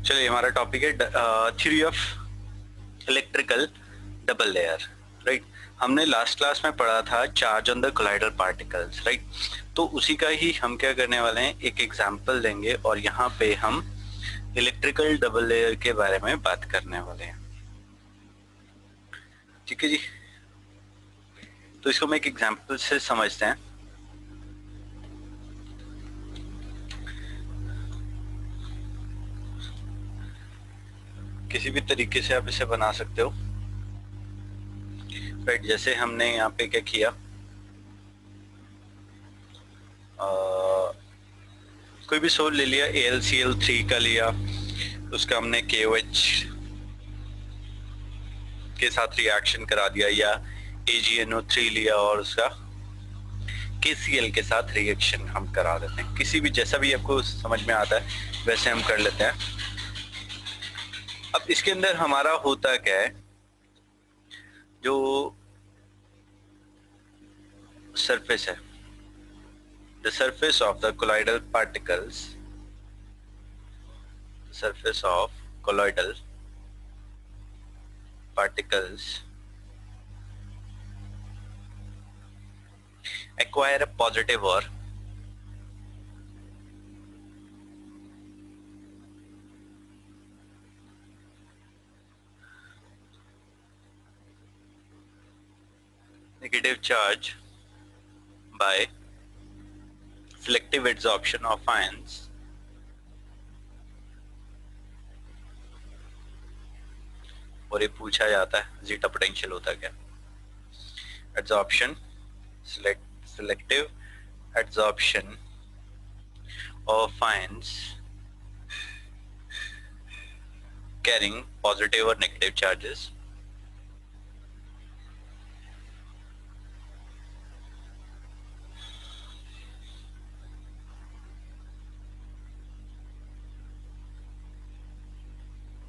चलिए, हमारा टॉपिक है theory of electrical double layer, right. हमने लास्ट क्लास में पढ़ा था charge on the colloidal particles, right. तो उसी का ही हम क्या करने वाले हैं, एक एग्जांपल देंगे और यहाँ पे हम इलेक्ट्रिकल डबल लेयर के बारे में बात करने वाले हैं। ठीक है जी, तो इसको हम एक एग्जांपल से समझते हैं। किसी भी तरीके से आप इसे बना सकते हो, राइट। जैसे हमने यहाँ पे क्या किया, कोई भी सोल ले लिया, AlCl3 का लिया, उसका हमने KOH के साथ रिएक्शन करा दिया, या AgNO3 लिया और उसका KCl के साथ रिएक्शन हम करा देते हैं। किसी भी जैसा भी आपको समझ में आता है वैसे हम कर लेते हैं। अब इसके अंदर हमारा होता क्या है, जो सरफेस है, the surface of the colloidal particles, the surface of colloidal particles acquire a positive or negative charge by selective adsorption of ions और ये पूछा जाता है जीटा पोटेंशियल होता क्या। Adsorption, selective adsorption of ions carrying positive or negative charges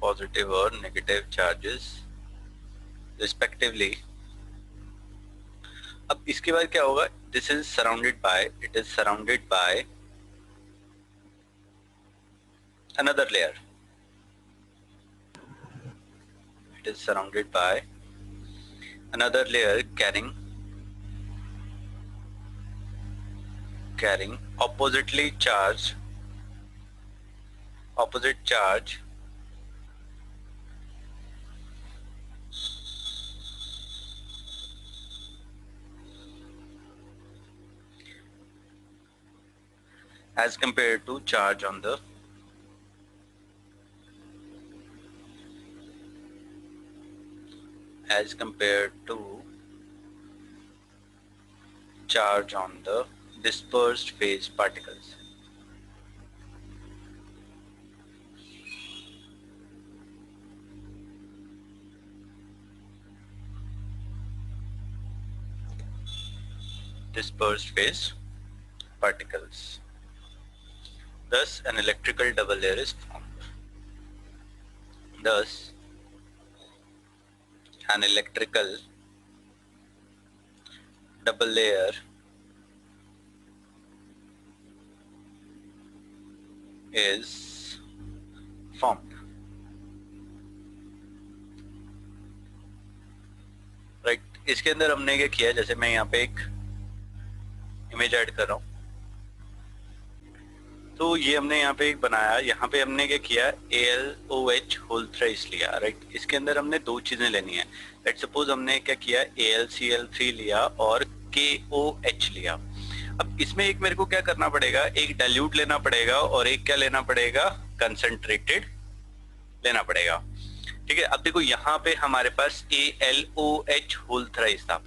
positive or negative charges respectively। अब इसके बाद क्या होगा, this is surrounded by, it is surrounded by another layer, it is surrounded by another layer carrying opposite charge as compared to charge on the dispersed phase particles। dispersed phase particles, thus an electrical double layer is formed। Thus an electrical double layer is formed, right. इसके अंदर हमने क्या किया, जैसे मैं यहाँ पे एक इमेज ऐड कर रहा हूँ, तो ये हमने यहाँ पे एक बनाया, यहाँ पे हमने क्या किया, AlOH होल थ्राइस लिया, राइट। इसके अंदर हमने दो चीजें लेनी है। लेट्स सपोज हमने क्या किया, AlCl3 लिया और KOH लिया। अब इसमें एक मेरे को क्या करना पड़ेगा, एक डाइल्यूट लेना पड़ेगा और एक क्या लेना पड़ेगा, कंसंट्रेटेड लेना पड़ेगा। ठीक है, अब देखो यहाँ पे हमारे पास AlOH होल थ्राइस था।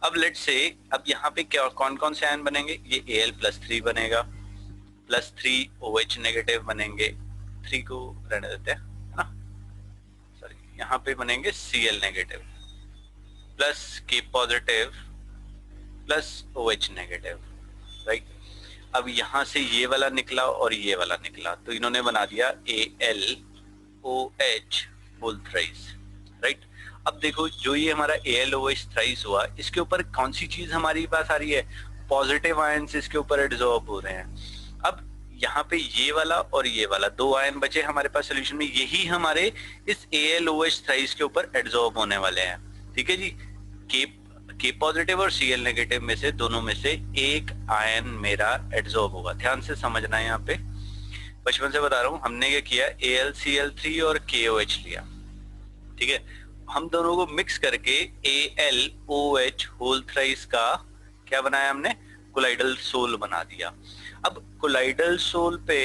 अब लेट्स से, अब यहाँ पे क्या कौन कौन से आयन बनेंगे, ये Al+3 बनेगा, +3 OH नेगेटिव बनेंगे, 3 को रहने देते हैं, है ना, सॉरी, यहाँ पे बनेंगे Cl negative plus K positive plus OH negative, right. अब यहाँ से ये वाला निकला और ये वाला निकला, तो इन्होंने बना दिया AlOH होल थ्राइस, राइट। अब देखो, जो ये हमारा AlOH थ्राइस हुआ, इसके ऊपर कौन सी चीज हमारी पास आ रही है, पॉजिटिव आयंस इसके ऊपर एड्सॉर्ब हो रहे हैं। अब यहाँ पे ये वाला और ये वाला दो आयन बचे हमारे पास सोल्यूशन में, यही हमारे इस AlOH थ्राइस के ऊपर एड्सॉर्ब होने वाले हैं। ठीक है जी, के पॉजिटिव और Cl नेगेटिव में से दोनों में से एक आयन मेरा एड्सॉर्ब होगा। ध्यान से समझना है, यहाँ पे बचपन से बता रहा हूँ, हमने क्या किया, AlCl3 और KOH लिया। ठीक है, हम दोनों को मिक्स करके AlOH होल थ्राइस का क्या बनाया हमने, कोलाइडल सोल बना दिया। अब कोलाइडल सोल पे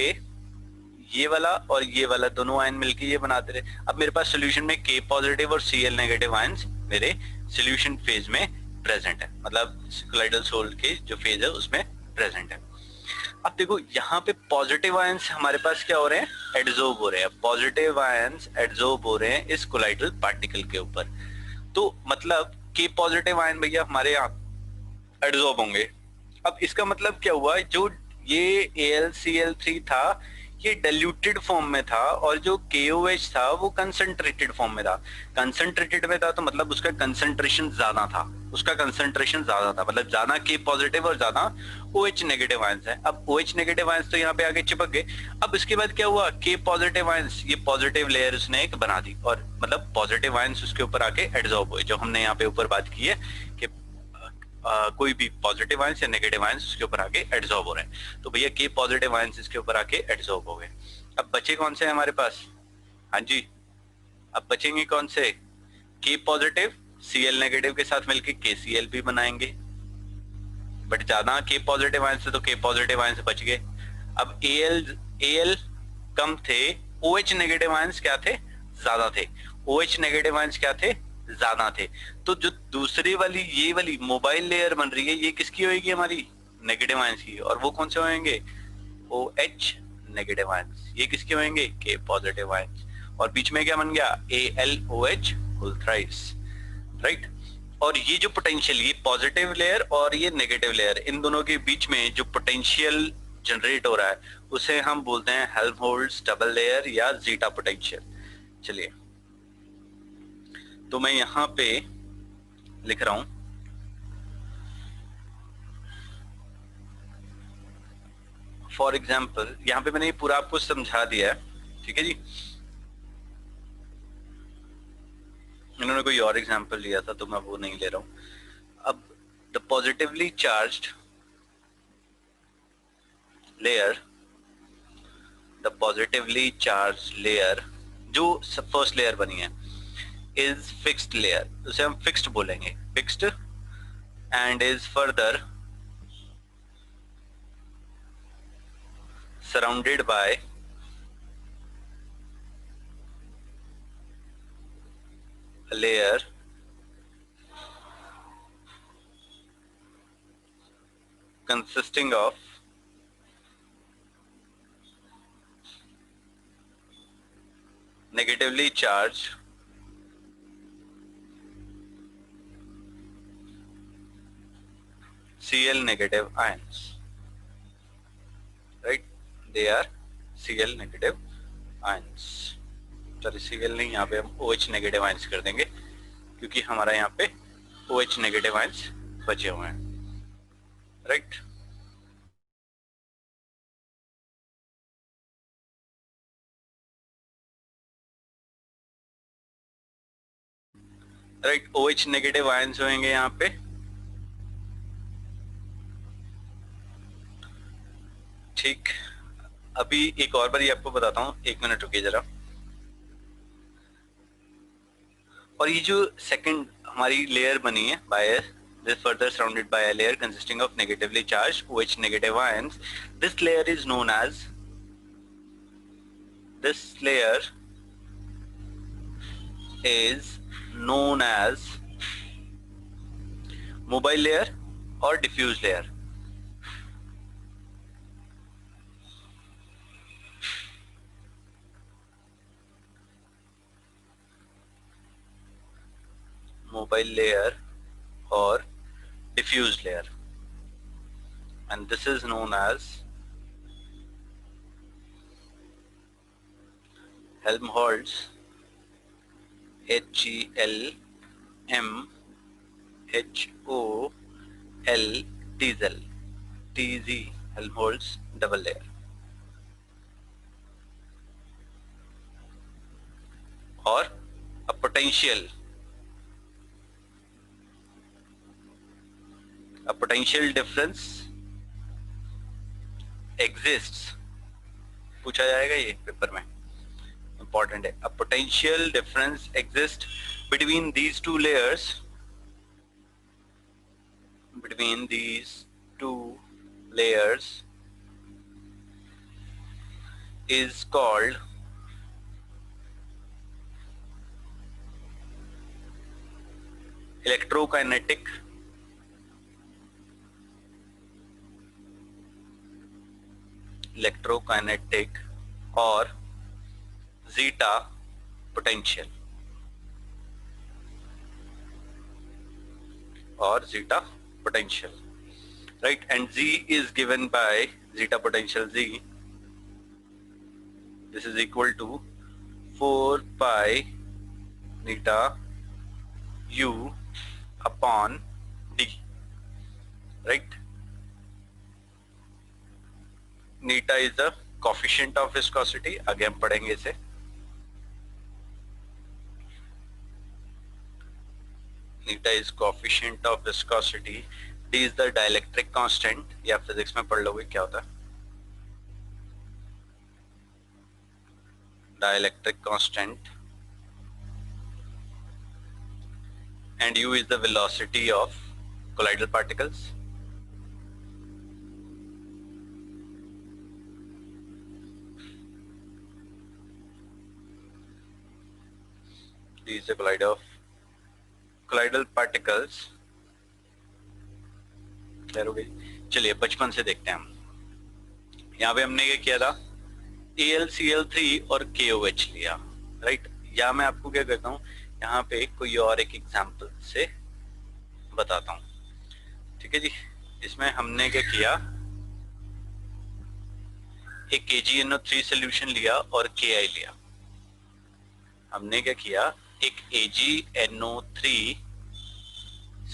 ये वाला और ये वाला दोनों आयन मिलके ये बनाते रहे। अब मेरे पास सोल्यूशन में K पॉजिटिव और Cl नेगेटिव आयंस मेरे सोल्यूशन फेज में प्रेजेंट है, मतलब कोलाइडल सोल के जो फेज है उसमें प्रेजेंट है। अब देखो यहाँ पे पॉजिटिव आयंस हमारे पास क्या हो रहे हैं, एड्सॉर्ब हो रहे हैं। पॉजिटिव आयंस एड्सॉर्ब हो रहे हैं इस कोलाइडल पार्टिकल के ऊपर, तो मतलब K पॉजिटिव आयन भैया हमारे यहाँ एड्सॉर्ब होंगे। अब इसका मतलब क्या हुआ, जो ये AlCl3 था ये डाइल्यूटेड फॉर्म में था और जो KOH था वो कंसंट्रेटेड फॉर्म में था। कंसंट्रेटेड में था तो मतलब उसका कंसंट्रेशन ज्यादा था, उसका कंसंट्रेशन ज्यादा था, मतलब ज्यादा K पॉजिटिव और ज्यादा OH नेगेटिव आयंस है। अब OH नेगेटिव आयंस तो यहाँ पे आगे चिपक गए। अब इसके बाद क्या हुआ, K पॉजिटिव आयंस ये पॉजिटिव लेयर उसने एक बना दी और मतलब पॉजिटिव आयंस उसके ऊपर आके एड्सॉर्ब हुए, जो हमने यहाँ पे ऊपर बात की है कि कोई भी पॉजिटिव आयंस या नेगेटिव आयंस उसके ऊपर आके एड्सॉर्ब हो रहे हैं। तो भैया K पॉजिटिव आयंस इसके ऊपर आके एड्सॉर्ब हो गए। अब बचे कौन से हमारे पास, हाँ जी, अब बचेंगे कौन से, K पॉजिटिव Cl नेगेटिव के साथ मिलके KCl भी बनाएंगे, बट ज्यादा K पॉजिटिव आयंस से तो K पॉजिटिव आयंस बच गए। अब Al कम थे, OH नेगेटिव आयंस क्या थे, ज्यादा थे। OH नेगेटिव आयंस क्या थे, ज्यादा थे। तो जो दूसरी वाली ये वाली मोबाइल लेयर बन रही है ये किसकी होगी, हमारी नेगेटिव आयंस की, और वो कौन से होंगे, OH नेगेटिव आयंस। ये किसके होंगे, K पॉजिटिव आयंस। और बीच में क्या बन गया, AlOH होल थ्राइस, राइट। और ये जो पोटेंशियल, ये पॉजिटिव लेयर और ये नेगेटिव लेयर, इन दोनों के बीच में जो पोटेंशियल जनरेट हो रहा है उसे हम बोलते हैं हेल्महोल्ट्ज डबल लेयर या जीटा पोटेंशियल। चलिए, तो मैं यहाँ पे लिख रहा हूं, फॉर एग्जाम्पल, यहाँ पे मैंने ये पूरा आपको समझा दिया है। ठीक है जी, इन्होंने कोई और एग्जाम्पल लिया था तो मैं वो नहीं ले रहा हूं। अब the positively charged layer, the positively charged layer जो फर्स्ट लेयर बनी है इज फिक्स्ड लेयर, उसे हम फिक्स्ड बोलेंगे, fixed, and is further surrounded by a layer consisting of negatively charged Cl negative ions, right? They are Cl negative ions। चलिए Cl नहीं, यहाँ पे हम OH नेगेटिव आयंस कर देंगे क्योंकि हमारा यहाँ पे OH नेगेटिव आयंस बचे हुए हैं, right. Right, OH negative ions होंगे यहाँ पे, ठीक। अभी एक और बार आपको बताता हूँ, एक मिनट रुकिए जरा। और ये जो सेकंड हमारी लेयर बनी है bye this further surrounded by a layer consisting of negatively charged OH negative ions, this layer is known as, this layer is known as mobile layer or diffuse layer। mobile layer or diffuse layer, and this is known as Helmholtz, HELMHOLTZ, TZ, Helmholtz double layer। और a potential difference exists, पूछा जाएगा ये paper में, important है। a potential difference exists between these two layers, is called electrokinetic or zeta potential, right? And Z is given by zeta potential Z. This is equal to 4 pi neta U upon D, right? Neta is the coefficient of viscosity, आगे हम पढ़ेंगे इसे। Neta is coefficient of viscosity, D is the dielectric constant, या physics में पढ़ लोगे क्या होता है, dielectric constant, and U is the velocity of colloidal particles. D is the colloidal particles. Clear हो गई? चलिए बचपन से देखते हैं हम। यहाँ पे हमने क्या किया था, AlCl3 और KOH लिया, राइट? या मैं आपको क्या करता हूँ, यहाँ पे कोई और एक एग्जाम्पल से बताता हूँ, ठीक है जी। इसमें हमने क्या किया, एक KgNO3 सोल्यूशन लिया और Ki लिया। हमने क्या किया, एक AgNO3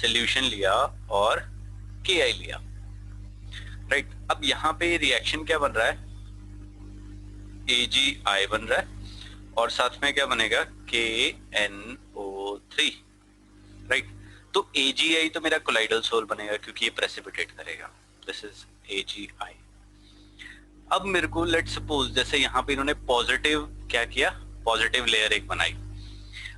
सोल्यूशन लिया और Ki लिया, राइट? अब यहाँ पे रिएक्शन क्या बन रहा है, AgI बन रहा है और साथ में क्या बनेगा, KNO3, राइट? तो AgI तो मेरा कोलाइडल सोल बनेगा क्योंकि ये प्रेसिपिटेट करेगा। This is AgI। अब मेरे को लेट सपोज जैसे यहाँ पे इन्होंने पॉजिटिव क्या किया, पॉजिटिव लेयर एक बनाई।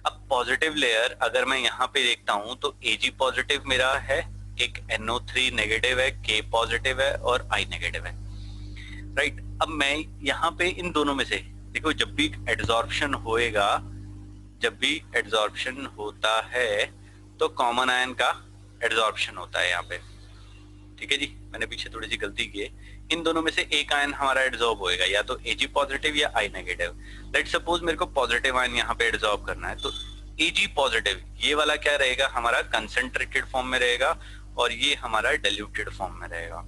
अब पॉजिटिव लेयर अगर मैं यहाँ पे देखता हूँ तो Ag पॉजिटिव मेरा है, एक NO3 नेगेटिव है, K पॉजिटिव है और I नेगेटिव है, राइट? अब मैं यहाँ पे इन दोनों में से देखो, जब भी एड्सॉर्प्शन होता है तो कॉमन आयन का एड्सॉर्प्शन होता है यहाँ पे, ठीक है जी। मैंने पीछे थोड़ी सी गलती की है, इन दोनों में से एक आयन हमारा एड्सॉर्ब होएगा, या तो Ag पॉजिटिव या I नेगेटिव। लेट सपोज मेरे को पॉजिटिव आयन यहाँ पे एड्सॉर्ब करना है, तो Ag पॉजिटिव ये वाला क्या रहेगा, हमारा कंसंट्रेटेड फॉर्म में रहेगा और ये हमारा डाइल्यूटेड फॉर्म में रहेगा,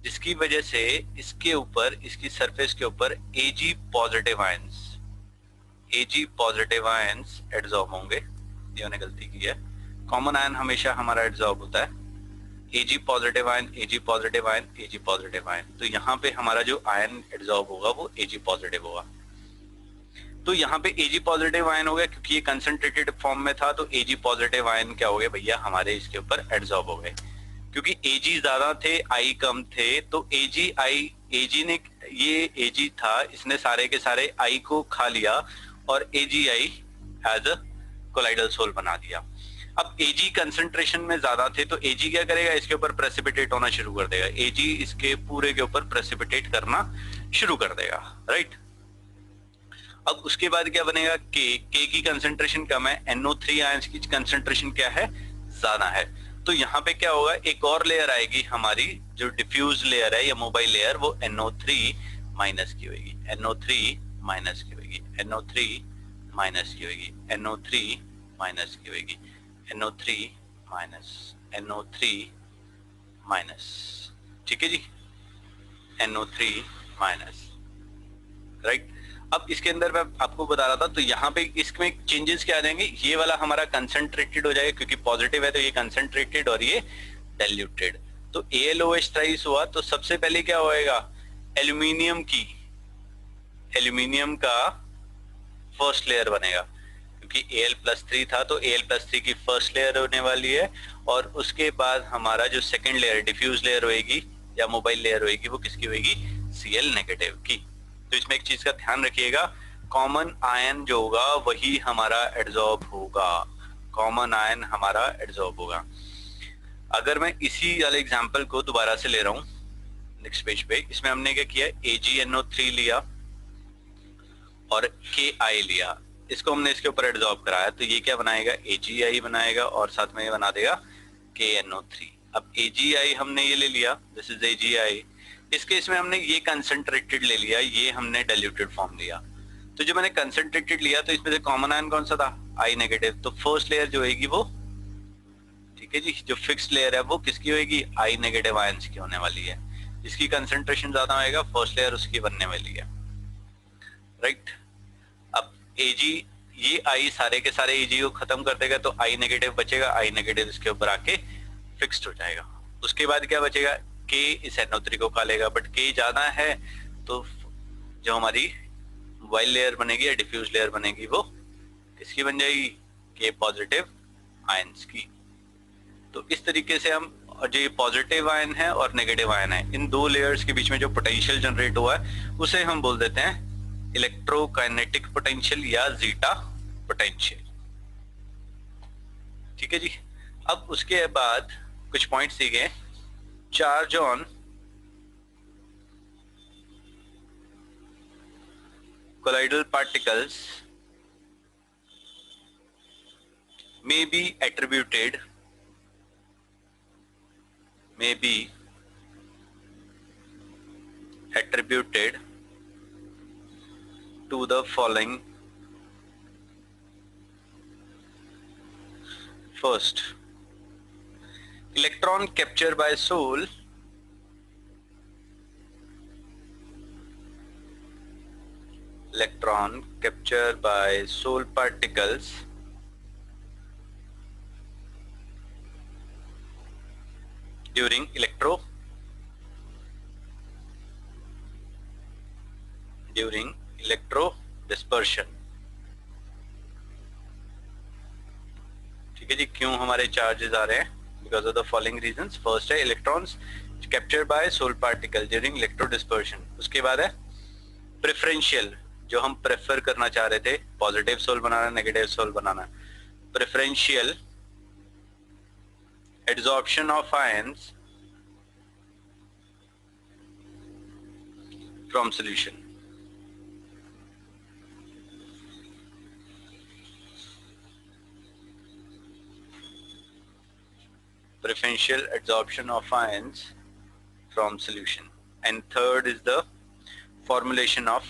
जिसकी वजह से इसके ऊपर, इसकी सरफेस के ऊपर Ag पॉजिटिव आयंस एड्सॉर्ब होंगे। ये मैंने गलती की है, कॉमन आयन हमेशा हमारा एड्सॉर्ब होता है, Ag positive ion, Ag positive ion, Ag positive ion. तो यहाँ पे हमारा जो आयन एड्सॉर्ब होगा वो Ag पॉजिटिव होगा। तो यहाँ पे Ag पॉजिटिव आयन हो गया क्योंकि ये कंसंट्रेटेड फॉर्म में था, तो Ag पॉजिटिव आयन क्या हो गए भैया, हमारे इसके ऊपर एड्सॉर्ब हो गए। क्योंकि Ag ज्यादा थे, I कम थे, तो Ag ने, ये Ag था, इसने सारे के सारे I को खा लिया और AgI as a colloidal sol बना दिया। अब Ag कंसंट्रेशन में ज्यादा थे तो Ag क्या करेगा, इसके ऊपर प्रेसिपिटेट होना शुरू कर देगा, Ag इसके पूरे के ऊपर प्रेसिपिटेट करना शुरू कर देगा, राइट? अब उसके बाद क्या बनेगा, K की कंसंट्रेशन कम है, NO3 आयंस की कंसंट्रेशन क्या है, ज्यादा है। तो यहाँ पे क्या होगा, एक और लेयर आएगी हमारी जो डिफ्यूज लेयर है या मोबाइल लेयर, वो NO3 माइनस की होगी, NO3 माइनस की होगी, NO3 माइनस की होगी, NO3 माइनस की होगी, NO3 माइनस, NO3 माइनस, ठीक है जी, NO3 माइनस, राइट? अब इसके अंदर मैं आपको बता रहा था, तो यहाँ पे इसमें चेंजेस क्या आ जाएंगे, ये वाला हमारा कंसंट्रेटेड हो जाएगा क्योंकि पॉजिटिव है, तो ये कंसंट्रेटेड और ये डाइल्यूटेड। तो AlOH थ्राइस हुआ, तो सबसे पहले क्या होएगा, एल्यूमिनियम का फर्स्ट लेयर बनेगा, क्योंकि Al+3 था तो Al+3 की फर्स्ट लेयर होने वाली है, और उसके बाद हमारा जो सेकंड लेयर डिफ्यूज लेयर होएगी या मोबाइल लेयर होएगी वो किसकी होएगी, Cl नेगेटिव की। तो इसमें एक चीज का ध्यान रखिएगा, कॉमन आयन जो होगा वही हमारा एड्सॉर्ब होगा, कॉमन आयन हमारा एड्सॉर्ब होगा। अगर मैं इसी वाले एग्जांपल को दोबारा से ले रहा हूँ नेक्स्ट पेज पे, इसमें हमने क्या किया, AgNO3 लिया और Ki लिया, इसको हमने इसके ऊपर एड्सॉर्ब कराया, तो ये क्या बनाएगा, AgI बनाएगा और साथ में ये बना देगा KNO3। अब AgI हमने ये ले लिया, दिस इज AgI, इस केस में हमने ये कंसंट्रेटेड ले लिया, ये हमने डाइल्यूटेड फॉर्म लिया। तो जो मैंने कंसंट्रेटेड लिया तो इसमें से कॉमन आयन कौन सा था, I नेगेटिव, तो फर्स्ट लेयर जो होगी वो, ठीक है जी, जो फिक्स्ड लेयर है वो किसकी होगी, I नेगेटिव आयंस की होने वाली है। जिसकी कंसंट्रेशन ज्यादा होएगा फर्स्ट लेयर उसकी बनने वाली है, राइट। अब Ag, ये I सारे के सारे Ag को खत्म कर देगा तो I नेगेटिव बचेगा, I नेगेटिव इसके ऊपर आके फिक्स्ड हो जाएगा। उसके बाद क्या बचेगा, K इस NO3 को खा लेगा, बट K ज्यादा है तो जो हमारी मोबाइल लेयर बनेगी या डिफ्यूज लेयर बनेगी वो किसकी बन जाएगी, K पॉजिटिव आयंस की। तो इस तरीके से हम, और जो ये पॉजिटिव आयन है और नेगेटिव आयन है, इन दो लेयर्स के बीच में जो पोटेंशियल जनरेट हुआ है उसे हम बोल देते हैं इलेक्ट्रोकाइनेटिक पोटेंशियल या जीटा पोटेंशियल, ठीक है जी। अब उसके बाद कुछ पॉइंट्स सीखे, charge on colloidal particles may be attributed to the following. First, electron captured by soul particles during electro dispersion, ठीक है जी। क्यों हमारे चार्जेस आ रहे हैं, because of the following reasons. First है electrons captured by sol particle during electro dispersion. उसके बाद है प्रेफरेंशियल, जो हम प्रेफर करना चाह रहे थे, पॉजिटिव सोल बनाना, नेगेटिव सोल बनाना, preferential adsorption of ions from solution. Preferential adsorption of ions from solution. And third is the formulation of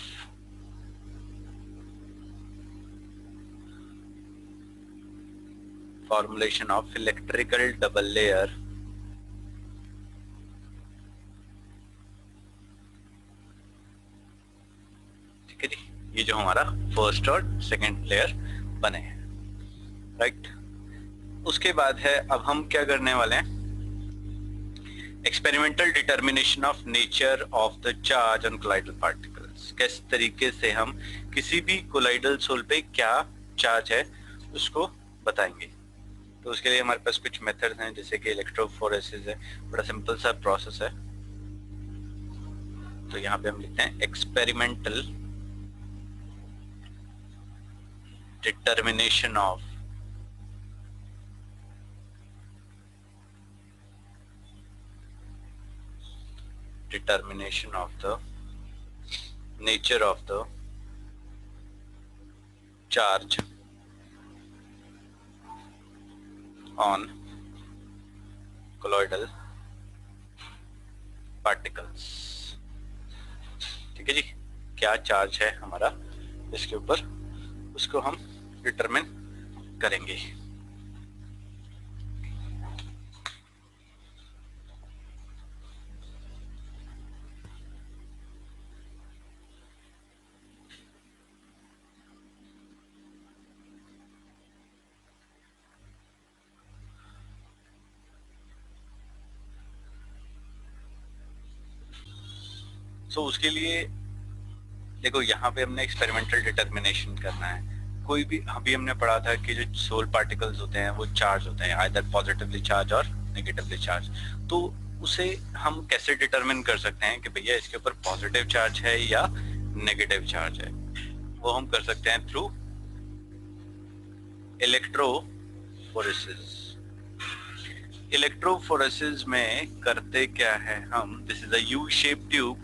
electrical double layer ठीक है जी। ये जो हमारा फर्स्ट और सेकंड लेयर बने हैं, राइट। उसके बाद है, अब हम क्या करने वाले हैं, experimental determination of nature of the charge on colloidal particles. किस तरीके से हम किसी भी कोलाइडल सोल पे क्या चार्ज है उसको बताएंगे। तो उसके लिए हमारे पास कुछ मेथड्स हैं, जैसे कि इलेक्ट्रोफोरेसिस है, बड़ा सिंपल सा प्रोसेस है। तो यहाँ पे हम लिखते हैं experimental determination of the nature of the charge on colloidal particles, ठीक है जी। क्या चार्ज है हमारा इसके ऊपर, उसको हम डिटरमिन करेंगे। उसके लिए देखो, यहाँ पे हमने एक्सपेरिमेंटल डिटर्मिनेशन करना है। कोई भी अभी हमने पढ़ा था कि जो सोल पार्टिकल्स होते हैं वो चार्ज होते हैं, आइदर पॉजिटिवली चार्ज और नेगेटिवली चार्ज। तो उसे हम कैसे डिटरमिन कर सकते हैं कि भैया इसके ऊपर पॉजिटिव चार्ज है या नेगेटिव चार्ज है? वो हम कर सकते हैं थ्रू इलेक्ट्रोफोरेसिस। इलेक्ट्रोफोरेसिस में करते क्या है हम, this is a U shape tube.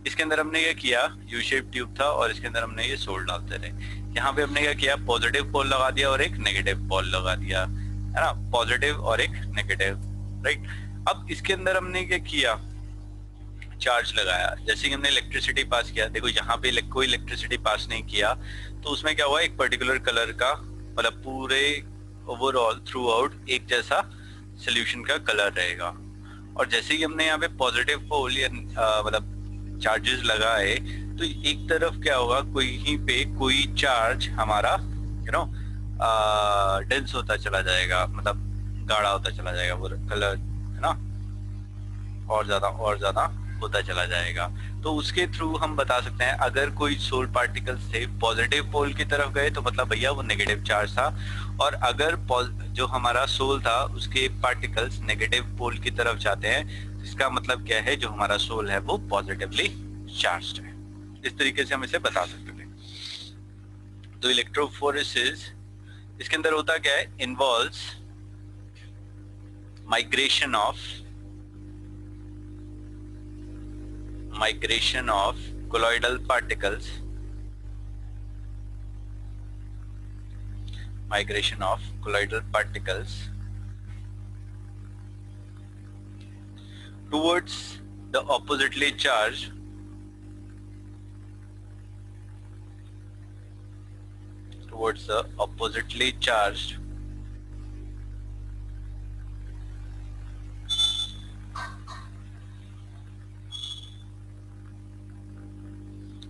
इसके अंदर हमने क्या किया, यू शेप ट्यूब था और इसके अंदर हमने ये सोल डालते थे। यहाँ पे हमने क्या किया, पॉजिटिव पोल लगा दिया और एक नेगेटिव पोल लगा दिया, है ना, पॉजिटिव और एक नेगेटिव, राइट। अब इसके अंदर हमने क्या किया, चार्ज लगाया। जैसे कि हमने इलेक्ट्रिसिटी पास किया, देखो यहाँ पे कोई इलेक्ट्रिसिटी पास नहीं किया तो उसमें क्या हुआ, एक पर्टिकुलर कलर का, मतलब पूरे ओवरऑल थ्रू आउट एक जैसा सोल्यूशन का कलर रहेगा। और जैसे ही हमने यहाँ पे पॉजिटिव पोल या मतलब चार्जेस लगाए तो एक तरफ क्या होगा, कहीं पे कोई चार्ज हमारा डेंस होता चला जाएगा, मतलब गाढ़ा होता चला जाएगा वो कलर, है ना, और ज्यादा होता चला जाएगा। तो उसके थ्रू हम बता सकते हैं अगर कोई सोल पार्टिकल्स थे पॉजिटिव पोल की तरफ गए तो मतलब भैया वो नेगेटिव चार्ज था, और अगर जो हमारा सोल था उसके पार्टिकल्स नेगेटिव पोल की तरफ जाते हैं, इसका मतलब क्या है, जो हमारा सोल है वो पॉजिटिवली चार्ज्ड है। इस तरीके से हम इसे बता सकते थे। तो इलेक्ट्रोफोरेसिस इसके अंदर होता क्या है, involves migration of colloidal particles towards the oppositely charged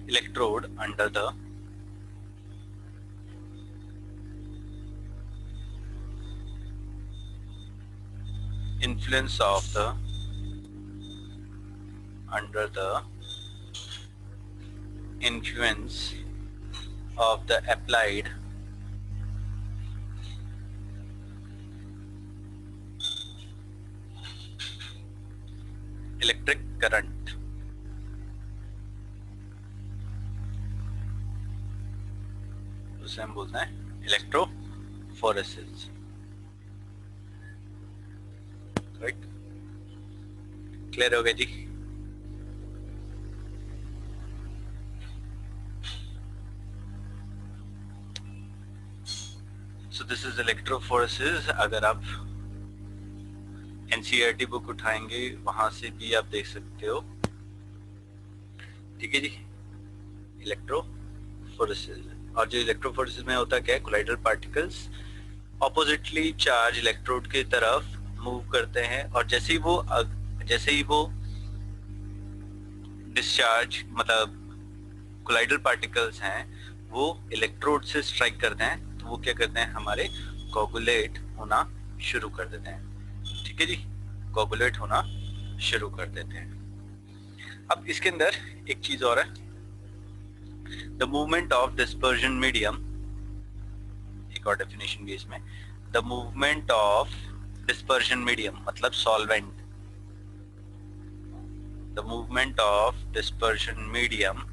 electrode under the influence of the applied electric current। उसे हम बोलते हैं इलेक्ट्रोफोरेसिस, राइट। क्लियर हो गया जी? So this is electrophoresis. अगर आप एनसीईआरटी बुक उठाएंगे वहां से भी आप देख सकते हो, ठीक है जी। इलेक्ट्रोफोरेसिस, और जो इलेक्ट्रोफोरेसिस में होता क्या है, colloidal particles oppositely charge electrode की तरफ मूव करते हैं, और जैसे ही वो डिस्चार्ज, मतलब कोलाइडल पार्टिकल्स हैं वो इलेक्ट्रोड से स्ट्राइक करते हैं, तो वो क्या करते हैं, हमारे कोगुलेट होना शुरू कर देते हैं, ठीक है जी, कोगुलेट होना शुरू कर देते हैं। अब इसके अंदर एक चीज और है, the movement of dispersion medium, एक और डेफिनेशन भी इसमें, the movement of dispersion medium मतलब solvent, the movement of dispersion medium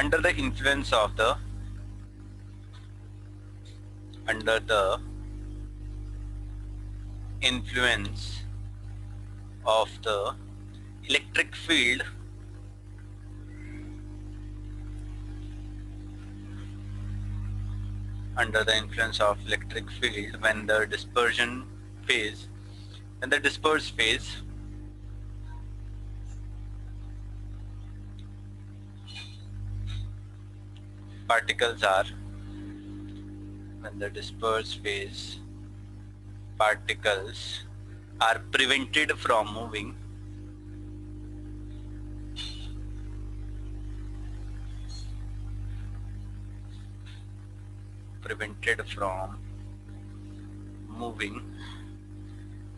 under the influence of the electric field when the dispersed phase particles are prevented from moving,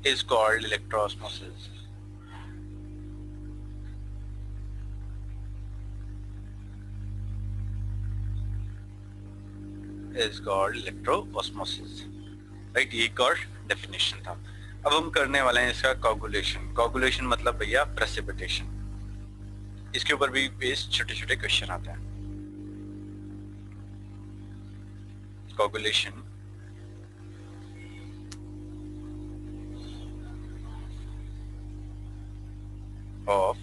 is called electroosmosis। is called electroosmosis. Right, ये एक और definition था. अब हम करने वाले हैं इसका कोगुलेशन. कोगुलेशन मतलब भैया प्रेसिपिटेशन. इसके ऊपर भी बेस छोटे छोटे क्वेश्चन आते हैं. Coagulation of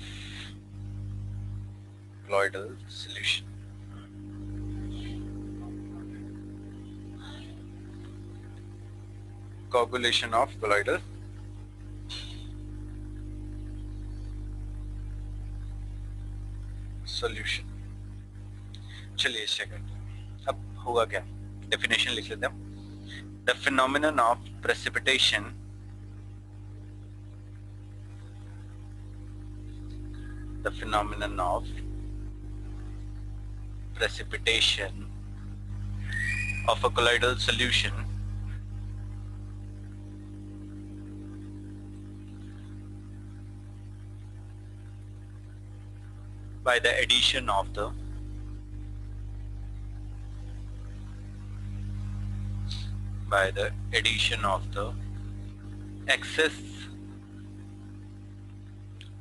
colloidal solution. Coagulation of colloidal solution. चलिए इससे करते हैं. अब होगा क्या, डेफिनेशन लिख लेते हैं. The phenomenon of precipitation of a colloidal solution by the addition of the excess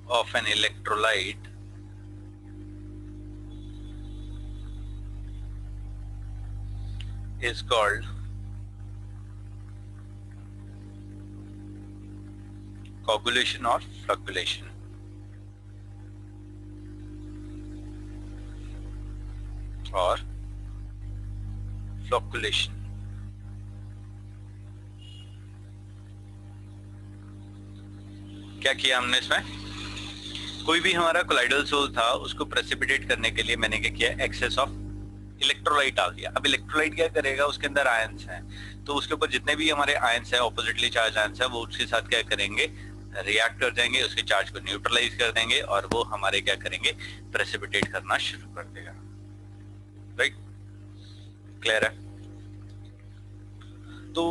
of an electrolyte is called coagulation or flocculation. और flocculation. क्या किया हमने इसमें, कोई भी हमारा कोलाइडल सोल था उसको प्रेसिपिटेट करने के लिए मैंने क्या किया, एक्सेस ऑफ इलेक्ट्रोलाइट डाल दिया. अब इलेक्ट्रोलाइट क्या करेगा, उसके अंदर आयंस हैं, तो उसके ऊपर जितने भी हमारे आयंस हैं, ऑपोजिटली चार्ज आयंस है, वो उसके साथ क्या करेंगे, रिएक्ट कर जाएंगे, उसके चार्ज को न्यूट्रलाइज कर देंगे और वो हमारे क्या करेंगे, प्रेसिपिटेट करना शुरू कर देगा. राइट, क्लियर है. तो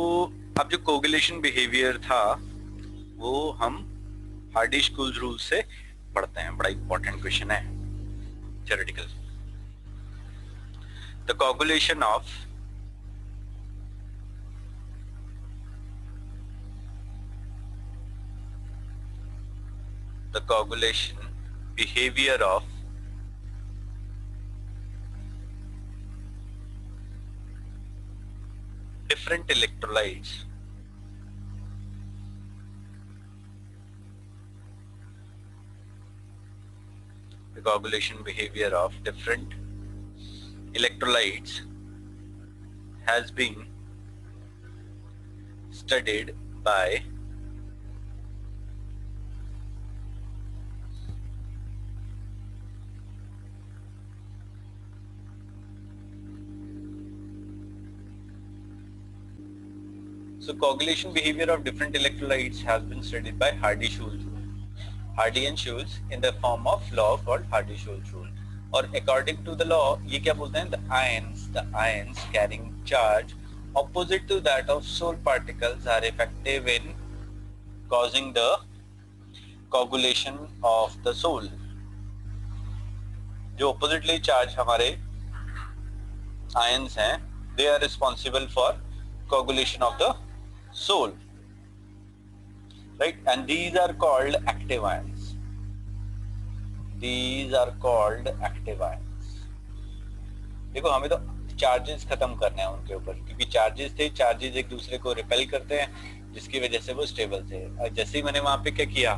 अब जो कोगुलेशन बिहेवियर था वो हम हार्डी-स्कूल्स रूल से पढ़ते हैं. बड़ा इंपॉर्टेंट क्वेश्चन है, theoretical. The coagulation behavior of different electrolytes has been studied by coagulation behavior of different electrolytes has been studied by Hardy and Schulze in the form of law called Hardy-Schulze rule. और according to the law ये क्या बोलते हैं, the ions carrying charge opposite to that of Sol particles are effective in causing the coagulation of the Sol. जो oppositely charge हमारे ions हैं, they are responsible for coagulation of the Sol. Right, and these are called active ions. देखो हमें तो charges खत्म करने हैं उनके ऊपर, क्योंकि चार्जेस एक दूसरे को रिपेल करते हैं, जिसकी वजह से वो स्टेबल थे. और जैसे ही मैंने वहां पे क्या किया,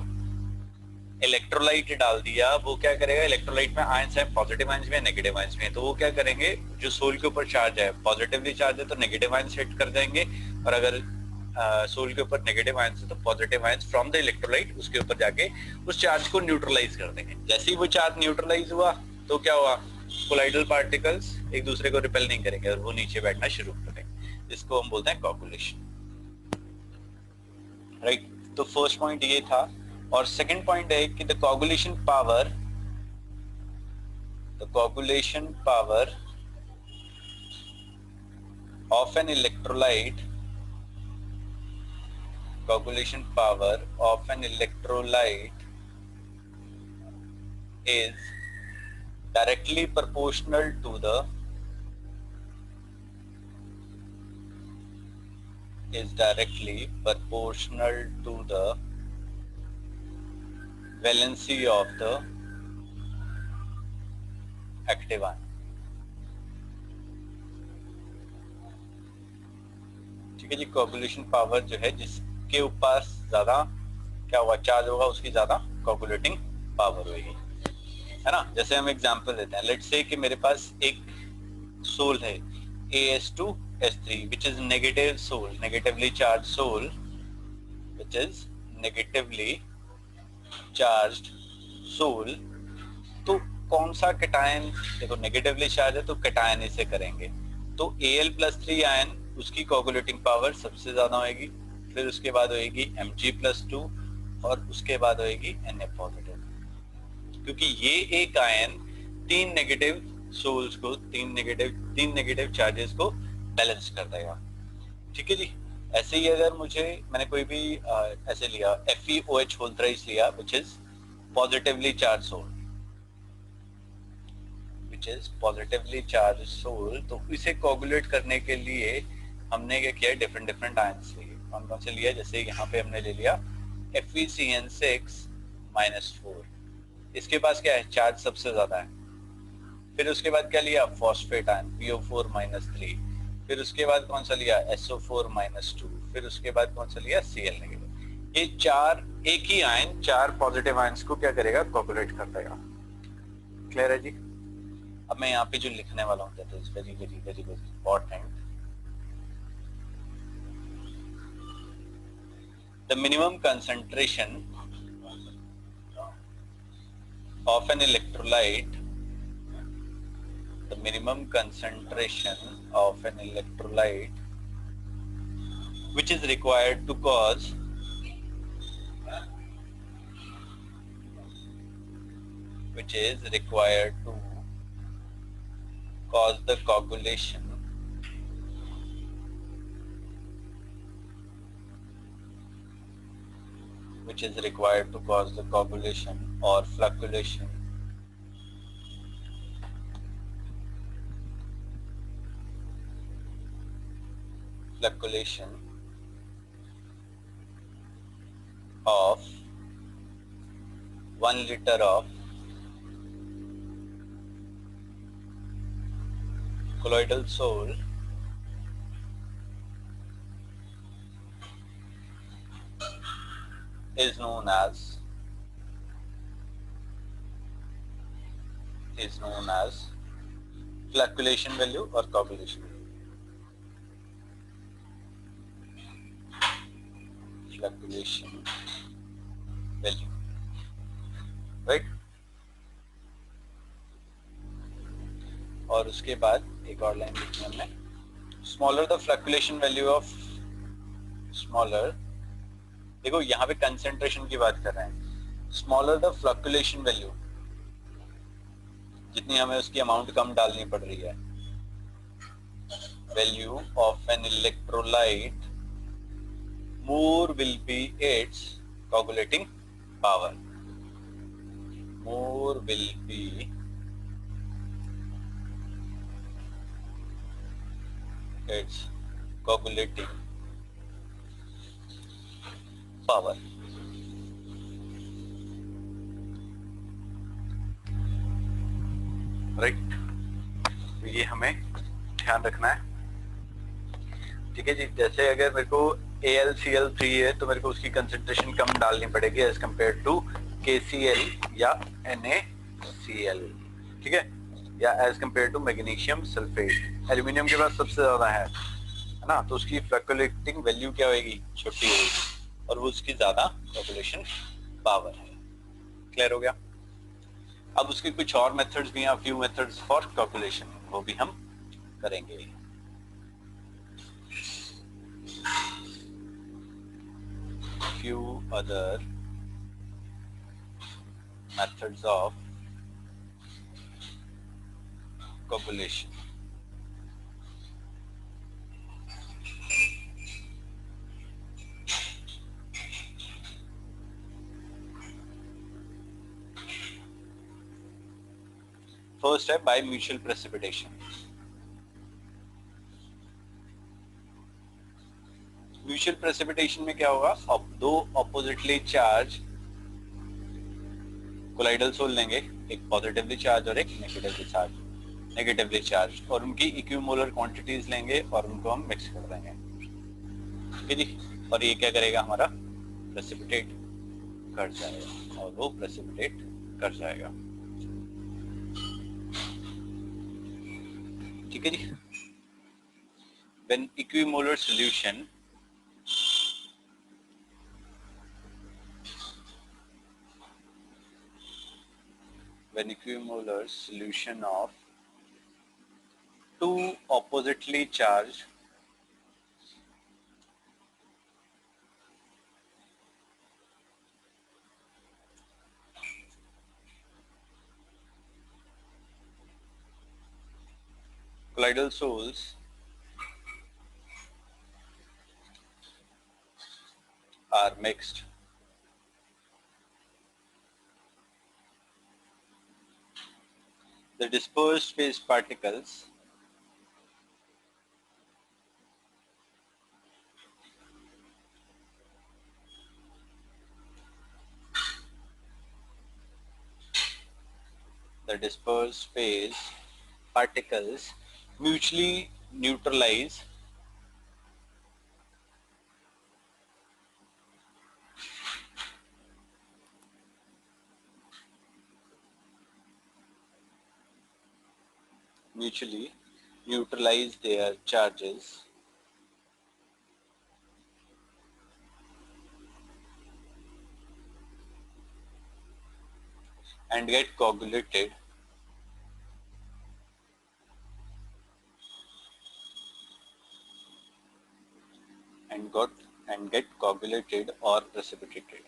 इलेक्ट्रोलाइट डाल दिया, वो क्या करेगा, इलेक्ट्रोलाइट में आयंस है, पॉजिटिव आयंस में, नेगेटिव आयंस में, तो वो क्या करेंगे, जो सोल के ऊपर चार्ज है, पॉजिटिवली चार्ज है तो नेगेटिव आयंस हिट कर जाएंगे, और अगर सोल के ऊपर नेगेटिव आयंस है तो positive ions from the electrolyte उसके ऊपर जाके उस चार्ज को न्यूट्रलाइज कर देंगे. जैसे ही वो चार्ज न्यूट्रलाइज हुआ तो क्या हुआ, कोलाइडल पार्टिकल्स एक दूसरे को रिपेल नहीं करेंगे और वो नीचे बैठना शुरू कर देंगे. इसको हम बोलते हैं कोगुलेशन. राइट, तो फर्स्ट पॉइंट ये था. और सेकंड पॉइंट है कि the coagulation power of an electrolyte is directly proportional to the is directly proportional to the valency of the active ion. ठीक है जी, कोगुलेशन पावर जो है जिसके ऊपर ज्यादा क्या हुआ चार्ज होगा उसकी ज्यादा कोगुलेटिंग पावर होगी, है ना। जैसे हम एग्जांपल देते हैं, लेट्स से कि मेरे पास एक सोल है As2S3 which is negative soul, negatively charged soul, which is negatively charged soul। तो कौन सा कैटायन, देखो नेगेटिवली चार्ज है तो कैटायन इसे करेंगे, तो Al+3 आयन उसकी कोगुलेटिंग पावर सबसे ज्यादा होगी, फिर उसके बाद होगी Mg+2 और उसके बाद होगी Na पॉजिटिव, क्योंकि ये एक आयन तीन नेगेटिव सोल्स को, तीन नेगेटिव चार्जेस को बैलेंस कर देगा। ठीक है जी। ऐसे ही अगर मैंने कोई भी ऐसे लिया FeOH होल थ्राइस लिया which is positively charged sol, तो इसे कोगुलेट करने के लिए हमने क्या किया, डिफरेंट आयंस लिए। कौन कौन से लिया, जैसे यहाँ पे हमने ले लिया FeCN6-4, इसके पास क्या है, चार्ज सबसे ज्यादा है। फिर उसके बाद क्या लिया, फॉस्फेट आयन PO4-3, फिर उसके बाद कौन सा लिया, SO4-2, फिर उसके बाद कौन सा लिया, Cl नेगेटिव। ये चार एक ही आयन चार पॉजिटिव आयंस को क्या करेगा, कोगुलेट कर देगा। क्लियर है जी। अब मैं यहाँ पे जो लिखने वाला हूँ that is very very very very important. The minimum concentration of an electrolyte, the minimum concentration of an electrolyte which is required to cause the coagulation or flocculation of 1 liter of colloidal soul is known as flocculation value or coagulation value. Flocculation value, right? और उसके बाद एक और line लिखी हमने, smaller the fluctuation value of smaller, देखो यहाँ पे कंसेंट्रेशन की बात कर रहे हैं, स्मॉलर द फ्लक्चुएशन वैल्यू, जितनी हमें उसकी अमाउंट कम डालनी पड़ रही है, value of an electrolyte more will be its coagulating power, more will be its coagulating power। Right, ये हमें ध्यान रखना है। ठीक है जी। जैसे अगर मेरे को AlCl3 है तो मेरे को उसकी कंसेंट्रेशन कम डालनी पड़ेगी एज कम्पेयर टू KCl या NaCl, ठीक है, या as compare to magnesium sulphate. Aluminium के पास सबसे ज्यादा है ना, तो उसकी फ्लक्चुएटिंग वैल्यू क्या होगी, छोटी होगी, और वो उसकी ज्यादा कोगुलेशन पावर है। क्लियर हो गया। अब उसके कुछ और मेथड्स भी हैं, फ्यू मेथड्स फॉर कोगुलेशन, वो भी हम करेंगे। few other methods of coagulation. First है by mutual precipitation. Mutual precipitation में क्या होगा, दो ऑपोजिटली चार्ज कोलाइडल सोल लेंगे, एक पॉजिटिवली चार्ज और एक नेगेटिवली चार्ज, और उनकी इक्विमोलर क्वांटिटीज लेंगे और उनको हम मिक्स कर देंगे, ठीक है जी। और ये क्या करेगा, हमारा प्रेसिपिटेट कर जाएगा, और वो प्रेसिपिटेट कर जाएगा, ठीक है जी। When equimolar solution when equimolar solution of two oppositely charged colloidal soles are mixed, the dispersed phase particles the dispersed phase particles mutually neutralize mutually neutralize their charges and get coagulated and got and get coagulated or precipitated,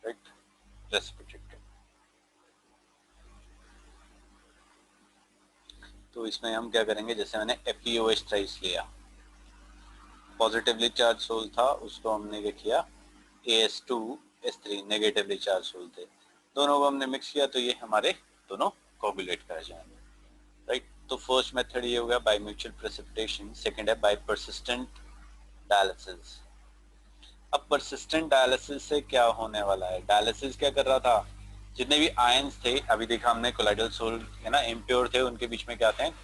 right? Precipitated. तो इसमें हम क्या करेंगे, जैसे मैंने FeOH thrice लिया, positively charged soul था, उसको हमने क्या किया, As2S3 नेगेटिवली चार्ज सोल थे, दोनों को हमने मिक्स किया, तो ये हमारे दोनों कोगुलेट कर जाएंगे, राइट। तो फर्स्ट मेथड ये हो गया बाय म्यूचुअल प्रेसिपिटेशन, सेकंड है बाय परसिस्टेंट डायलिसिस। अब परसिस्टेंट डायलिसिस से क्या होने वाला है, डायलिसिस क्या कर रहा था, जितने भी आयंस थे, अभी देखा हमने कोलाइडल सोल है ना, इम्प्योर थे, उनके बीच में क्या आते हैं,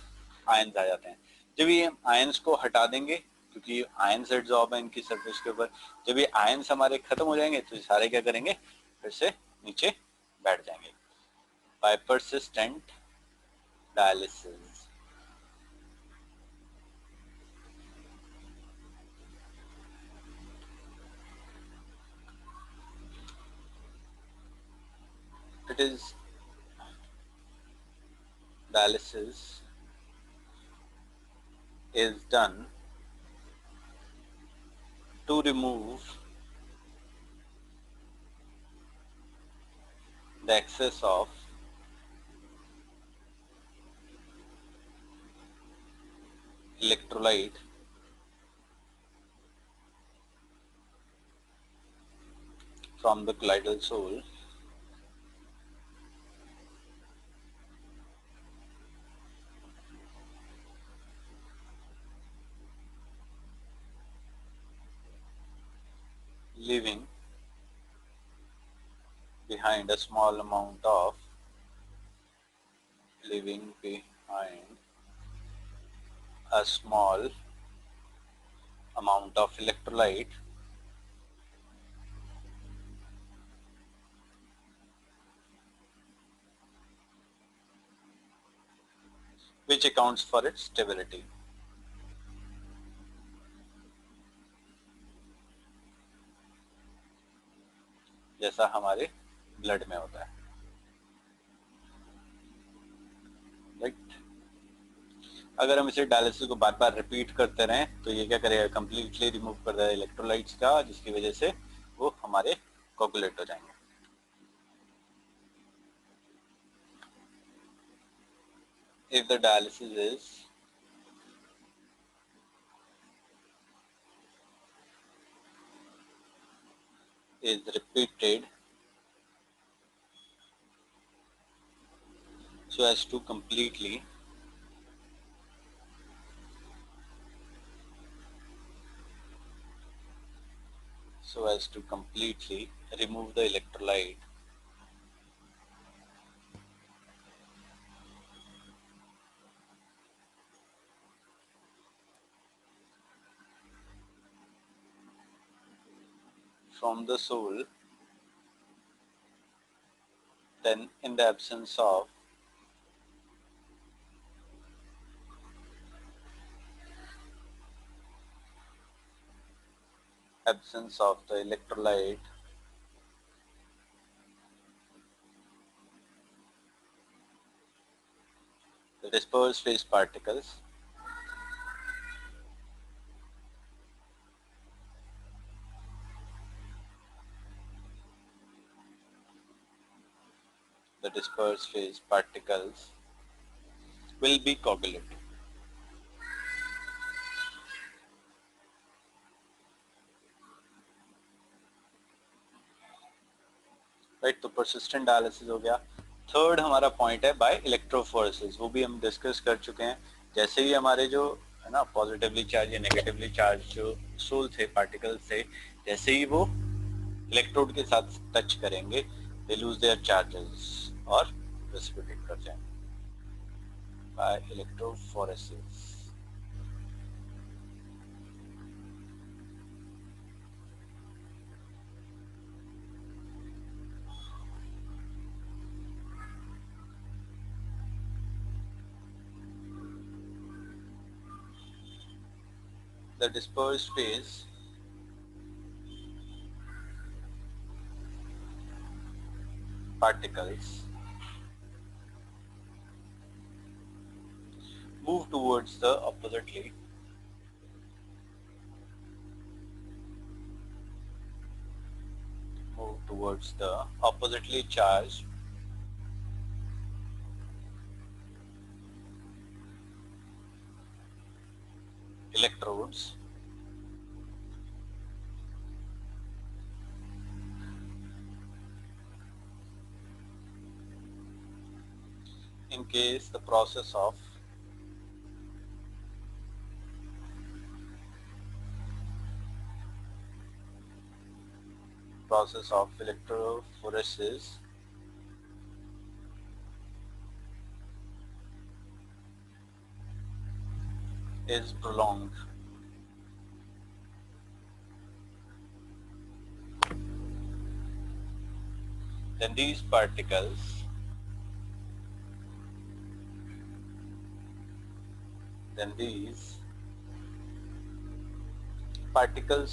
आयंस आ जाते हैं। जब ये आयंस को हटा देंगे, क्योंकि आयंस एडसॉर्ब है इनकी सरफेस के ऊपर, जब ये आयंस हमारे खत्म हो जाएंगे तो सारे क्या करेंगे, फिर से नीचे बैठ जाएंगे। By persistent dialysis it is dialysis is done to remove the excess of electrolyte from the colloidal soul leaving behind a small amount of leaving behind a small amount of electrolyte which accounts for its stability। जैसा हमारे blood में होता है, right. अगर हम इसे dialysis को बार बार repeat करते रहें तो ये क्या करेगा, कंप्लीटली रिमूव कर देगा इलेक्ट्रोलाइट्स का, जिसकी वजह से वो हमारे कोगुलेट हो जाएंगे। If the dialysis is repeated so as to completely remove the electrolyte from the soul, then in the absence of the electrolyte, the dispersed phase particles will be coagulated. Right, तो persistent dialysis हो गया। Third हमारा point है bye electrophoresis, वो भी हम discuss कर चुके हैं। जैसे ही हमारे जो है ना पॉजिटिवली चार्ज या नेगेटिवली चार्ज जो सोल थे, पार्टिकल्स थे, जैसे ही वो इलेक्ट्रोड के साथ टच करेंगे, दे लूज देयर चार्जेस और प्रेसिपिटेट कर जाएंगे by electrophoresis. The dispersed phase particles move towards the oppositely charged electrodes in case the process of electrophoresis is prolonged. Then these particles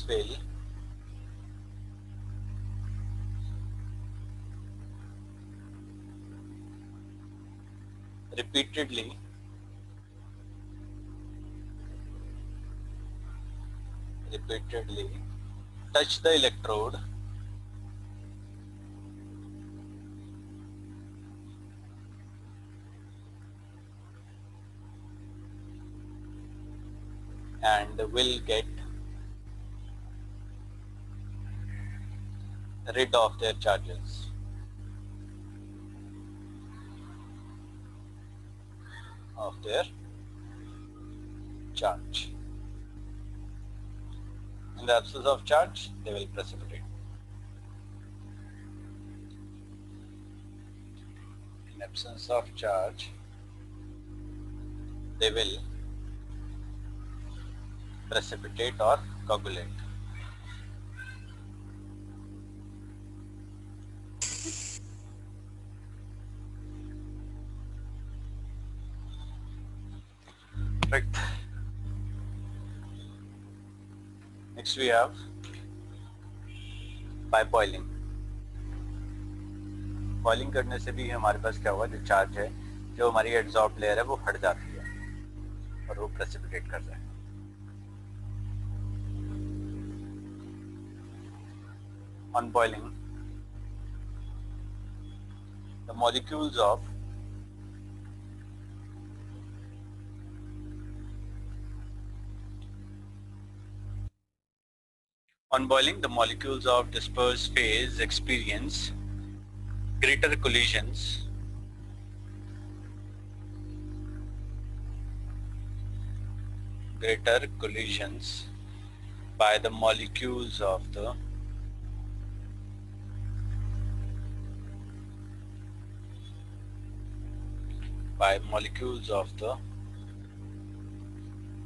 will repeatedly touch the electrode and will get rid of their charges. In the absence of charge, they will precipitate. In absence of charge, they will precipitate or coagulate. Right. Next we have by boiling. Boiling करने से भी हमारे पास क्या हुआ, जो charge है, जो हमारी एडसॉर्ब लेयर है, वो हट जाती है और वो प्रेसिपिटेट कर जाए। On boiling, the molecules of dispersed phase experience greater collisions greater collisions by the molecules of the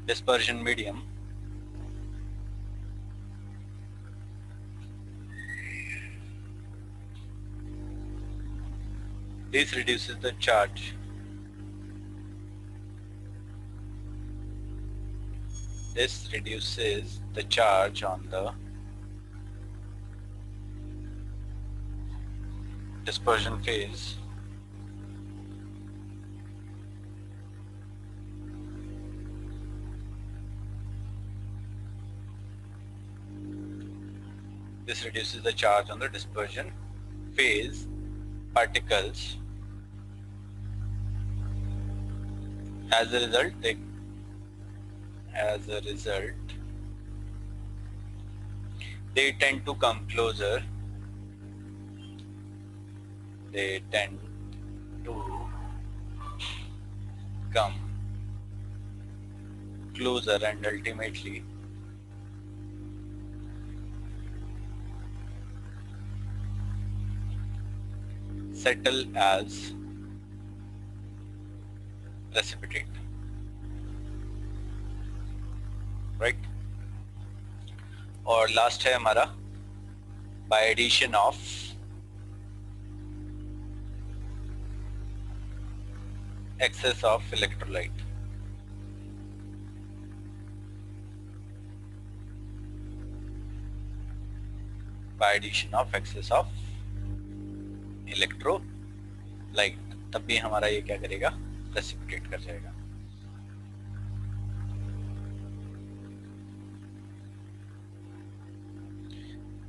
dispersion medium this reduces the charge on the dispersion phase particles. As a result, they tend to come closer. And ultimately settle as precipitate, right? और last है हमारा by addition of excess of electrolyte. तब भी हमारा ये क्या करेगा, precipitate कर जाएगा.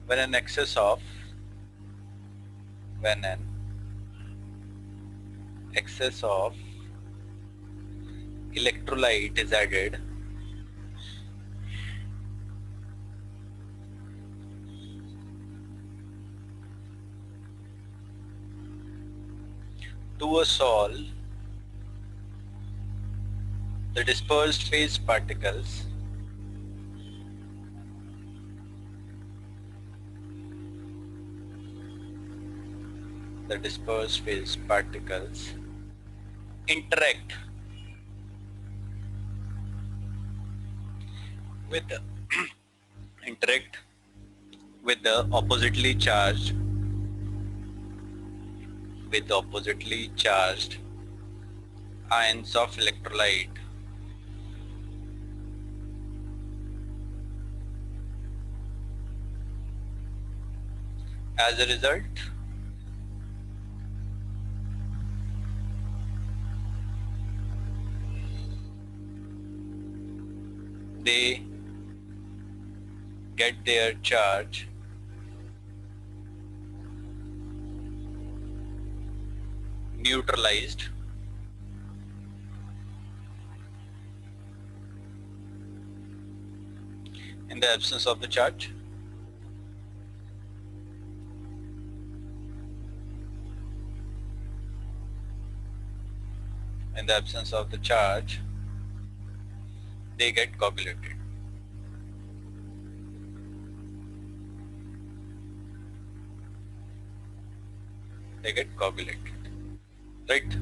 When an excess of electrolyte is added, to a sol, the dispersed phase particles interact with the oppositely charged ions of electrolyte. As a result, they get their charge neutralized in the absence of the charge. In the absence of the charge, they get coagulated. Right?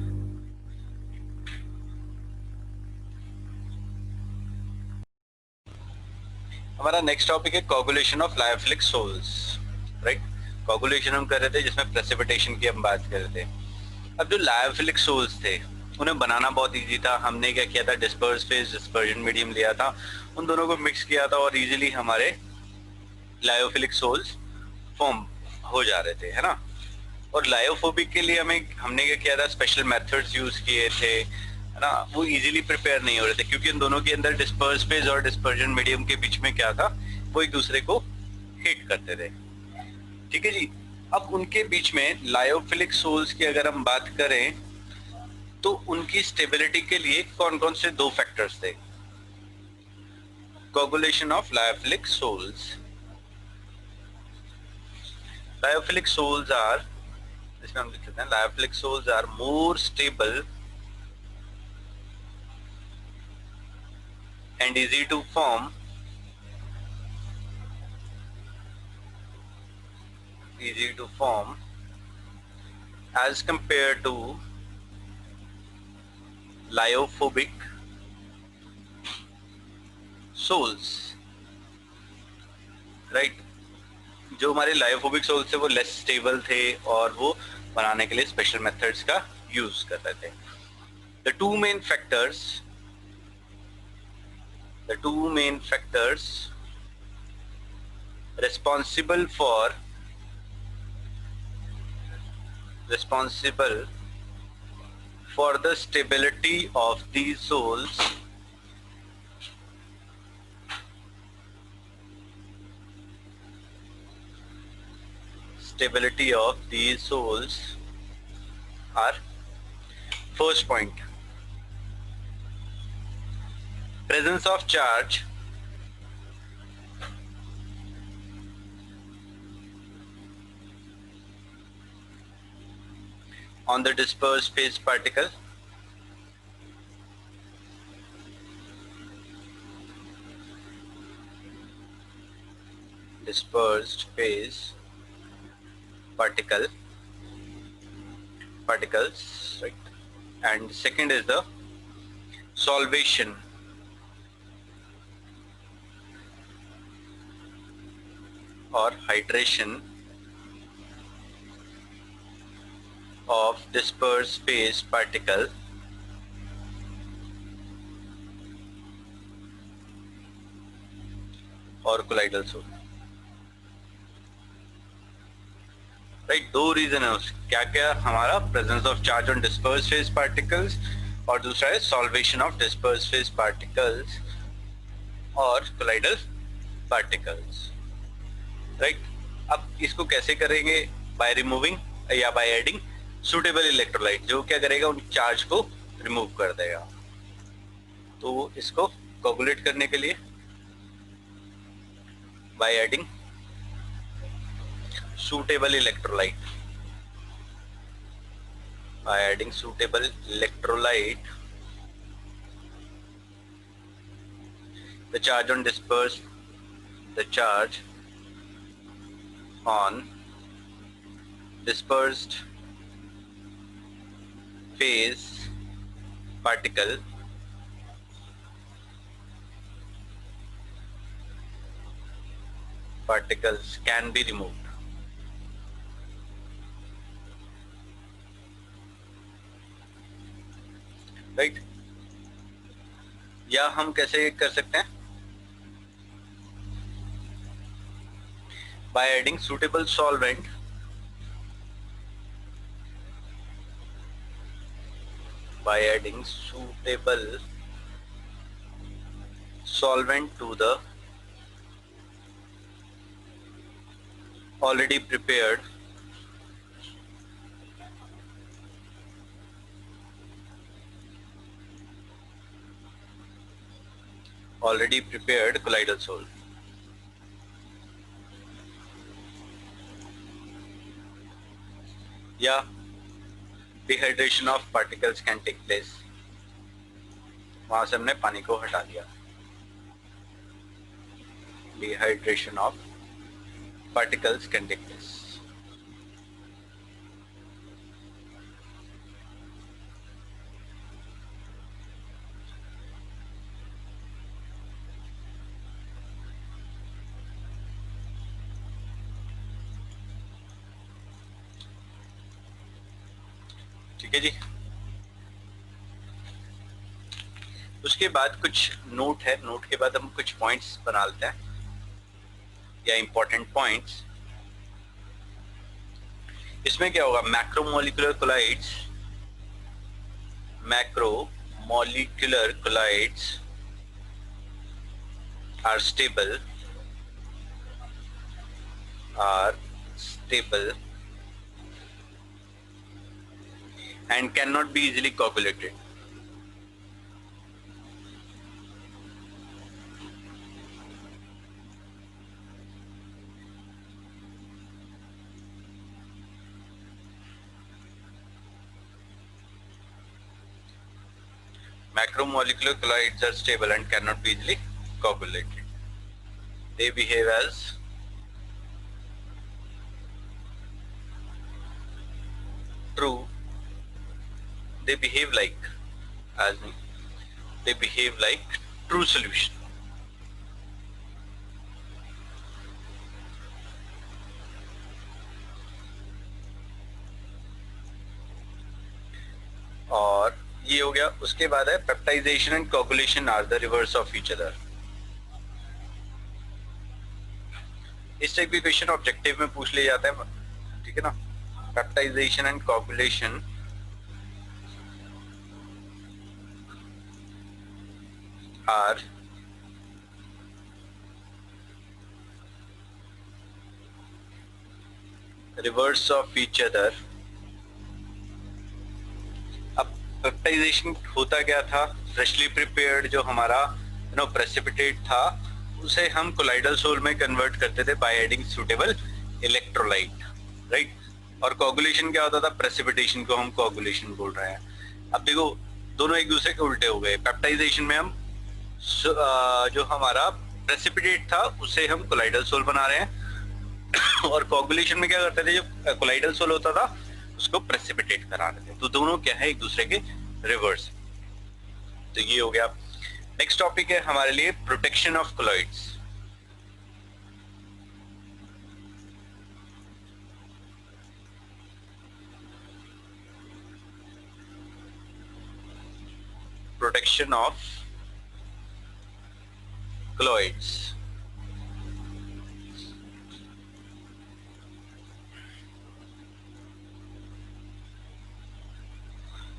हमारा next topic है coagulation of lyophilic sols. Right, coagulation हम कर रहे थे जिसमें precipitation की हम बात कर रहे थे. अब जो लायोफिलिक सोल्स थे उन्हें बनाना बहुत इजी था. हमने क्या किया था, डिस्पर्स फेज डिस्पर्जन मीडियम लिया था, उन दोनों को मिक्स किया था और इजीली हमारे लायोफिलिक सोल्स फॉर्म हो जा रहे थे, है ना. और लायोफोबिक के लिए हमने क्या किया था, स्पेशल मेथड्स यूज किए थे, है ना. वो इजीली प्रिपेयर नहीं हो रहे थे क्योंकि इन दोनों के अंदर डिस्पर्स फेज और डिस्पर्जन मीडियम के बीच में क्या था, वो एक दूसरे को हिट करते थे. ठीक है जी. अब उनके बीच में लायोफिलिक सोल्स की अगर हम बात करें तो उनकी स्टेबिलिटी के लिए कौन कौन से दो फैक्टर्स थे. Coagulation of lyophilic sols. Lyophilic sols are, इसमें हम लिख लेते हैं, lyophilic sols are more stable and easy to form, as compared to lyophobic soles, right. जो हमारे लायोफोबिक सोल्स थे वो लेस स्टेबल थे और वो बनाने के लिए स्पेशल मेथड्स का यूज कर रहे थे। The two main factors responsible for the stability of these soles are: first point, presence of charge on the dispersed phase particle, particles, right? And second is the solvation or hydration of dispersed phase particle और colloidal sol, right. दो reason है उसके, क्या क्या हमारा presence of charge on disperse phase particles और दूसरा है solvation of disperse phase particles और कोलाइडल पार्टिकल्स, राइट। अब इसको कैसे करेंगे? बाय रिमूविंग या बाय एडिंग सुटेबल इलेक्ट्रोलाइट, जो क्या करेगा उन चार्ज को रिमूव कर देगा। तो इसको कोगुलेट करने के लिए by adding suitable electrolyte, the charge on dispersed phase particle particles can be removed, right. या हम कैसे कर सकते हैं? By adding suitable solvent to the already prepared colloidal salt, या dehydration of particles can take place. वहां से हमने पानी को हटा दिया, dehydration of particles can take place. ठीक है जी। उसके बाद कुछ नोट है, नोट के बाद हम कुछ पॉइंट्स बना लेते हैं या इंपॉर्टेंट पॉइंट्स। इसमें क्या होगा? Macromolecular colloids are stable and cannot be easily coagulated. Macromolecular colloids are stable and cannot be easily coagulated. They behave as true. They behave like as they behave like true solution. और ये हो गया. उसके बाद है peptization and coagulation are the reverse of each other. इस type के question objective में पूछ लिए जाते हैं, ठीक है ना. Peptization and coagulation are reverse of each other. अब पेप्टाइजेशन होता क्या था, फ्रेशली प्रिपेयर्ड जो हमारा प्रेसिपिटेट था उसे हम कोलाइडल सोल में कन्वर्ट करते थे bye adding suitable electrolyte, right. और कोगुलेशन क्या होता था, प्रेसिपिटेशन को हम कोगुलेशन बोल रहे हैं. अब देखो दोनों एक दूसरे के उल्टे हो गए. पेप्टाइजेशन में हम जो हमारा प्रेसिपिटेट था उसे हम कोलाइडल सोल बना रहे हैं और कोगुलेशन में क्या करते थे, जो कोलाइडल सोल होता था उसको प्रेसिपिटेट करा रहे थे. तो दोनों क्या है, एक दूसरे के रिवर्स. तो ये हो गया. नेक्स्ट टॉपिक है हमारे लिए protection of colloids. Protection of colloids.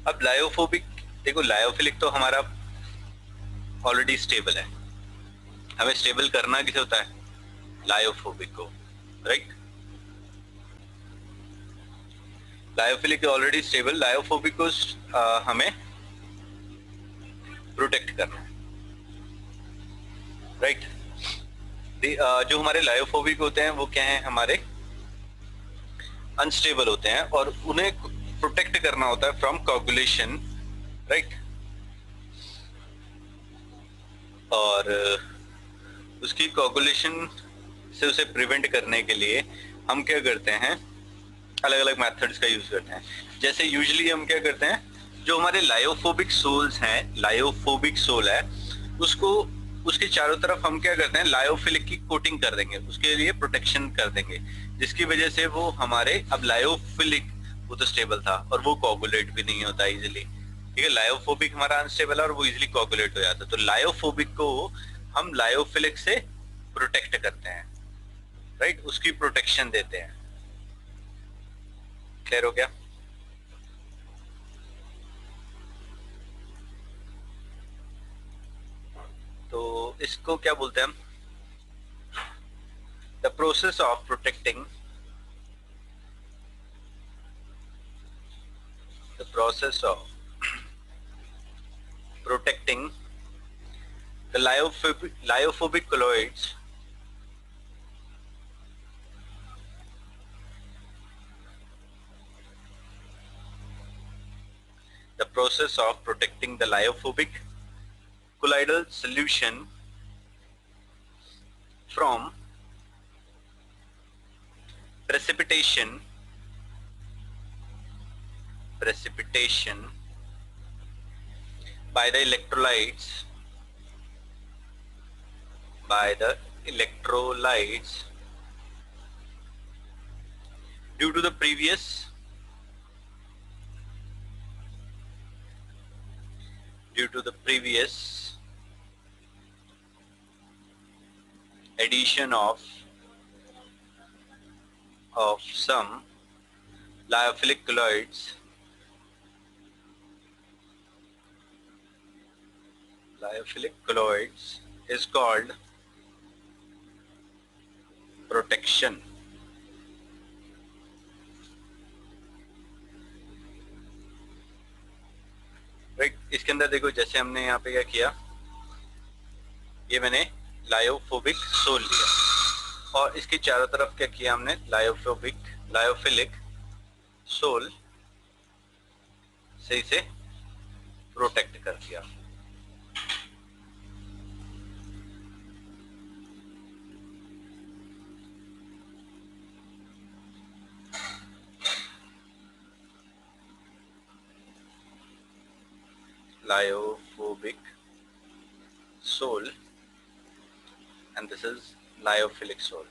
अब लायोफोबिक, देखो लायोफिलिक तो हमारा ऑलरेडी स्टेबल है. हमें स्टेबल करना किसे होता है, लायोफोबिक को, right. Lyophilic already stable, lyophobic को हमें प्रोटेक्ट करना है, राइट. जो हमारे लायोफोबिक होते हैं वो क्या है, हमारे अनस्टेबल होते हैं और उन्हें प्रोटेक्ट करना होता है फ्रॉम कोगुलेशन, राइट. और उसकी कोगुलेशन से उसे प्रिवेंट करने के लिए हम क्या करते हैं, अलग अलग मेथड्स का यूज करते हैं. जैसे यूजुअली हम क्या करते हैं, जो हमारे लायोफोबिक सोल्स हैं, लायोफोबिक सोल है उसको, उसके चारों तरफ हम क्या करते हैं, लायोफिलिक की कोटिंग कर देंगे, उसके लिए प्रोटेक्शन कर देंगे, जिसकी वजह से वो हमारे, अब लायोफिलिक वो तो स्टेबल था और वो कोगुलेट भी नहीं होता इजीली, ठीक है. लायोफोबिक हमारा अनस्टेबल है और वो इजीली कोगुलेट हो जाता है. तो लायोफोबिक को हम लायोफिलिक से प्रोटेक्ट करते हैं, राइट. उसकी प्रोटेक्शन देते हैं. क्लियर हो गया. तो इसको क्या बोलते हैं हम, the process of protecting, the process of protecting the lyophobic colloids the process of protecting the lyophobic colloidal solution from precipitation by the electrolytes due to the previous addition of some lyophilic colloids is called protection. Right. इसके अंदर देखो जैसे हमने यहाँ पे क्या किया, ये मैंने लायोफोबिक सोल लिया और इसके चारों तरफ क्या किया हमने, लायोफिलिक सोल से इसे प्रोटेक्ट कर दिया, lyophobic sole and this is lyophilic sole.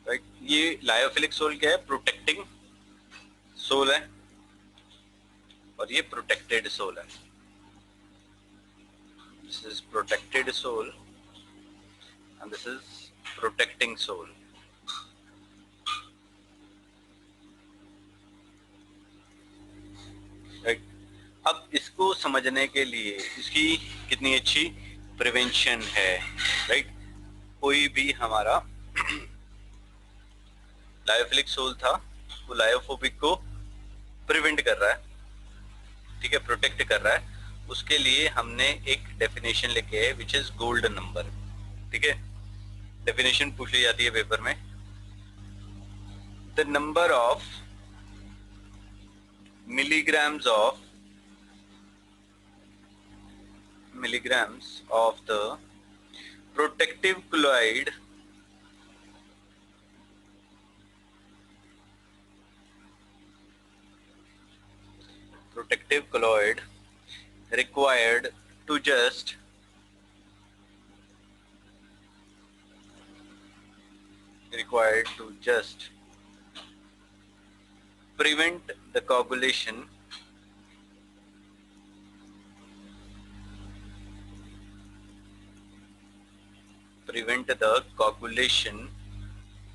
Right, ये लायोफिलिक सोल क्या है? प्रोटेक्टिंग सोल है और ये प्रोटेक्टेड सोल है. This is protected sol and this is protecting sol. Right, अब इसको समझने के लिए इसकी कितनी अच्छी प्रिवेंशन है. राइट, कोई भी हमारा लायोफिलिक सोल था वो लायोफोबिक को प्रिवेंट कर रहा है, ठीक है, प्रोटेक्ट कर रहा है. उसके लिए हमने एक डेफिनेशन लिखे है विच इज गोल्ड नंबर. ठीक है, डेफिनेशन पूछ ली जाती है पेपर में. The number of milligrams of the protective colloid required to just prevent the coagulation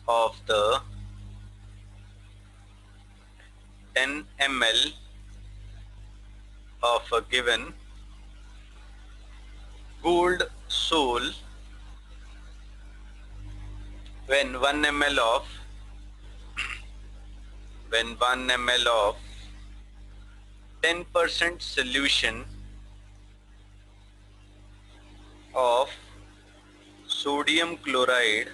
of the 10 ml of a given gold sole when 1 ml of 10% solution of sodium chloride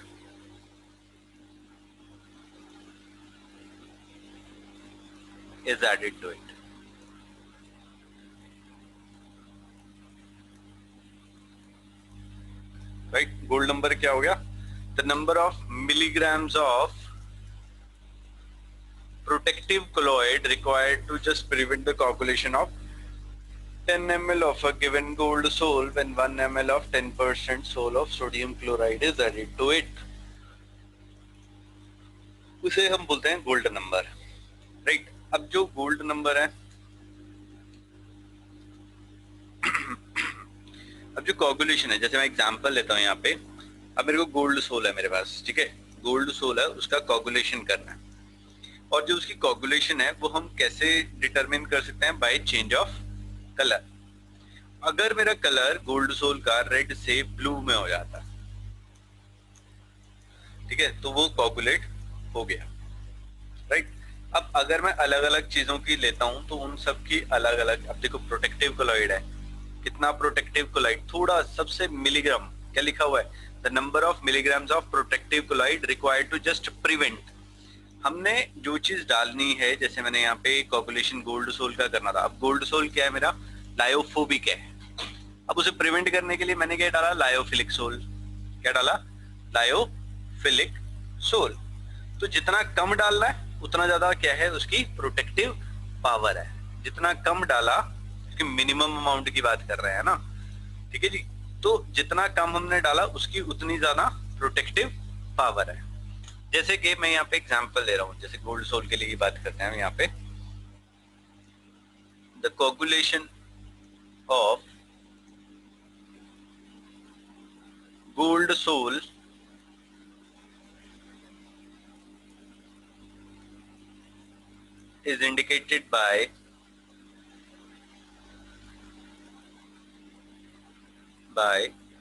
is added to it. Right, gold number क्या हो गया? The number of milligrams of protective colloid required to just prevent the coagulation of 10 ml of a given gold sole when 1 ml of 10% sole of sodium chloride is added to it. उसे हम बोलते हैं gold number. Right, अब जो gold number है, अब जो coagulation है, जैसे मैं एग्जांपल लेता हूँ यहाँ पे. अब मेरे को गोल्ड सोल है मेरे पास, ठीक है, गोल्ड सोल है, उसका कोगुलेशन करना है. और जो उसकी कोगुलेशन है वो हम कैसे डिटरमिन कर सकते हैं? By change of colour. अगर मेरा कलर गोल्ड सोल का रेड से ब्लू में हो जाता, ठीक है, तो वो कोगुलेट हो गया. राइट, अब अगर मैं अलग अलग चीजों की लेता हूं तो उन सब की अलग अलग. अब देखो प्रोटेक्टिव कोलॉइड है, कितना प्रोटेक्टिव कोलॉइड, थोड़ा सबसे मिलीग्राम क्या लिखा हुआ है? The number of milligrams of protective colloid required to just prevent. हमने जो चीज डालनी है, जैसे मैंने यहाँ पे कोगुलेशन गोल्ड सोल का करना था. अब गोल्ड सोल क्या है मेरा? लायोफोबिक है. अब उसे प्रिवेंट करने के लिए मैंने क्या डाला? Lyophilic sol. क्या डाला? Lyophilic sol. तो जितना कम डालना है उतना ज्यादा क्या है? उसकी प्रोटेक्टिव पावर है. जितना कम डाला, उसकी मिनिमम अमाउंट की बात कर रहे हैं ना, ठीक है जी. तो जितना कम हमने डाला उसकी उतनी ज्यादा प्रोटेक्टिव पावर है. जैसे कि मैं यहाँ पे एग्जांपल दे रहा हूँ, जैसे गोल्ड सोल के लिए ही बात करते हैं यहाँ पे. The coagulation of gold sole is indicated by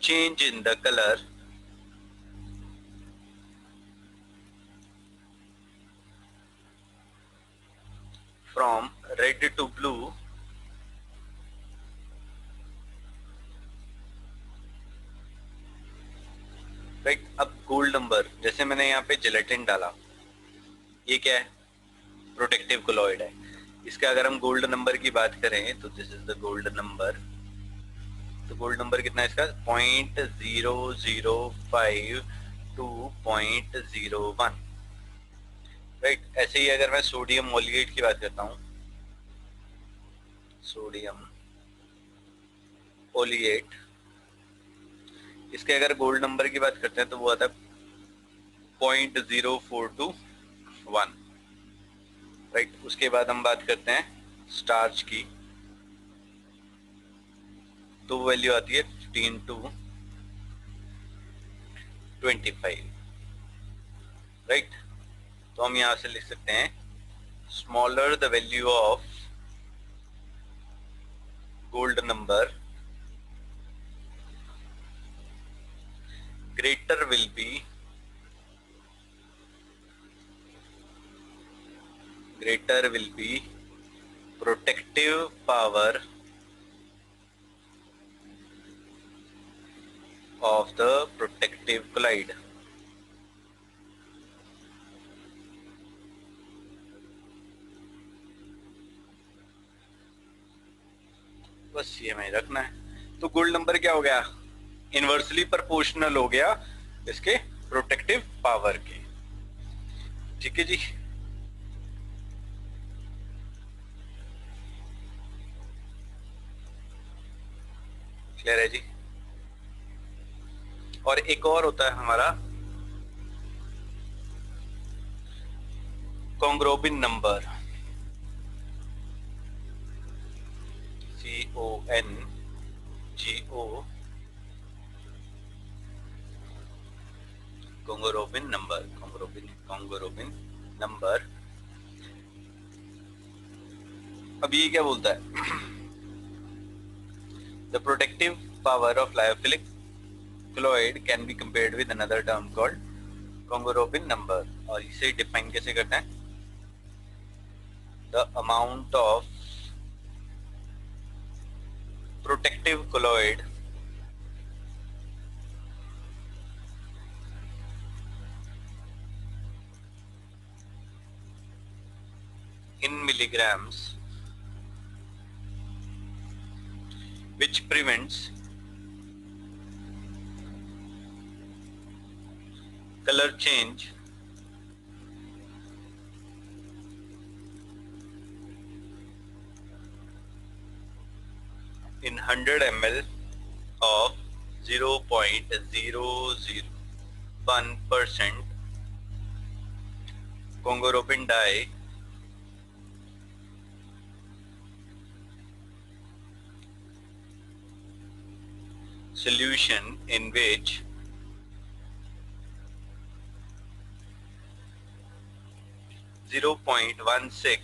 change in the color from red to blue right. अब गोल्ड नंबर, जैसे मैंने यहाँ पे जिलेटिन डाला, ये क्या है? प्रोटेक्टिव कोलॉइड है. इसका अगर हम गोल्ड नंबर की बात करें तो this is the gold number. तो गोल्ड नंबर कितना है इसका? 0.005 to 0.01. राइट। ऐसे ही अगर मैं सोडियम मोलिएट की बात करता हूँ, सोडियम ओलिएट, इसके अगर गोल्ड नंबर की बात करते हैं तो वो आता है 0.0421। राइट। उसके बाद हम बात करते हैं स्टार्च की, तो वैल्यू आती है 15 to 25। राइट। तो हम यहां से लिख सकते हैं smaller the value of gold number, greater will be protective power of the protective colloid. बस ये हमें रखना है। तो गोल्ड नंबर क्या हो गया, इनवर्सली प्रोपोर्शनल हो गया इसके प्रोटेक्टिव पावर के। ठीक है जी। क्लियर है जी। और एक और होता है हमारा कॉन्ग्रोबिन नंबर, CONGO, कॉन्ग्रोबिन नंबर। अब ये क्या बोलता है, the protective power of lyophilic colloid can be compared with another term called Kongorobin number। और इसे डिफाइन कैसे करते हैं, the amount of protective colloid in milligrams which prevents color change in 100 ml of 0.001% Kongorobin dye solution in which 0.16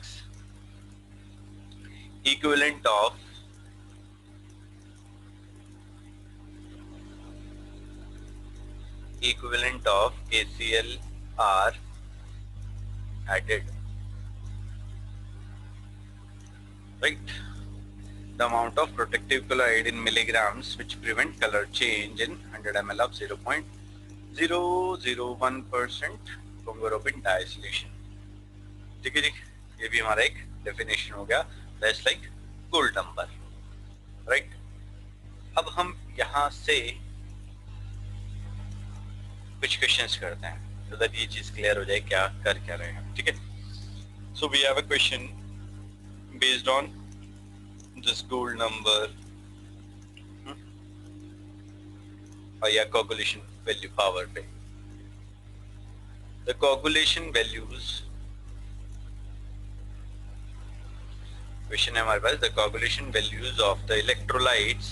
equivalent of KCl are added, right? The amount of protective colloid in milligrams which prevent color change in 100 ml of 0.001% Kongorobin dye solution। ठीक है जी। ये भी हमारा एक definition हो गया, that's like gold number. Right. अब हम यहाँ से कुछ क्वेश्चंस करते हैं so that ये चीज क्लियर हो जाए क्या कर क्या रहे हैं। ठीक है। So we have a question based on this gold number और या कोगुलेशन वैल्यू पावर पे। द कोगुलेशन वैल्यूज, क्वेश्चन है हमारे पास, the coagulation values of the electrolytes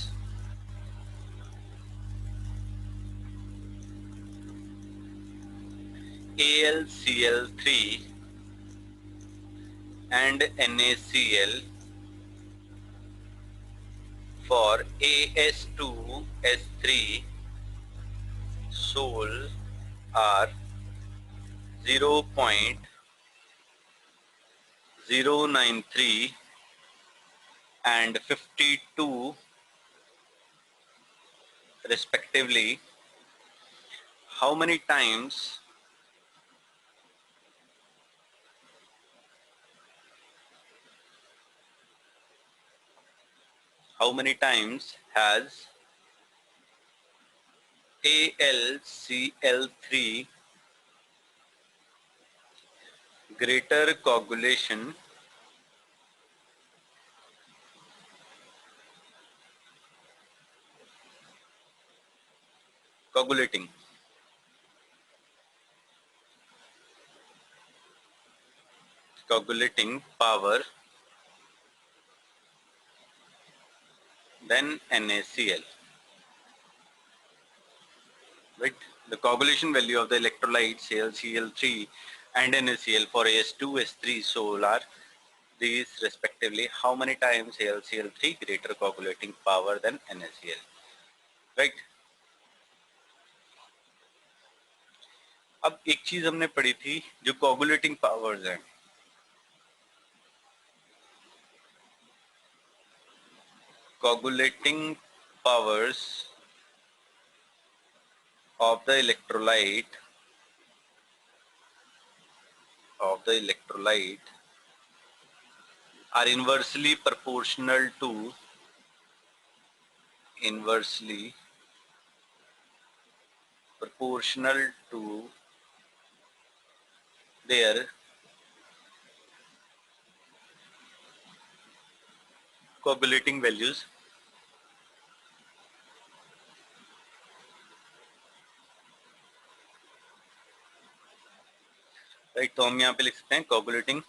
AlCl3 and NaCl for As2S3 Sol are 0.093 and 52 respectively. How many times has AlCl3 greater coagulation coagulating power than NaCl. Right? The coagulation value of the electrolytes AlCl3 and NaCl for S2, S3 Sol are these respectively. How many times AlCl3 greater coagulating power than NaCl? Right? अब एक चीज हमने पढ़ी थी जो coagulating powers हैं. Coagulating powers of the electrolyte are inversely proportional to their coagulating values. Right, तो हम यहाँ पे लिख सकते हैं coagulating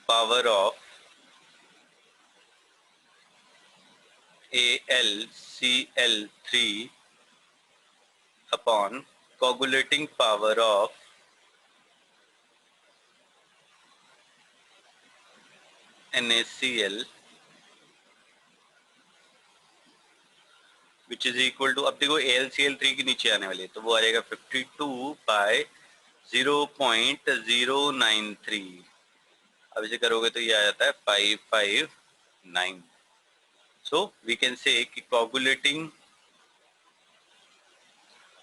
power of AlCl3 upon coagulating power of NaCl which is equal to, अब देखो AlCl3 के नीचे आने वाली है तो वो आ जाएगा 52/0.093. अब इसे करोगे तो ये आ जाता है 559. So we can say कि coagulating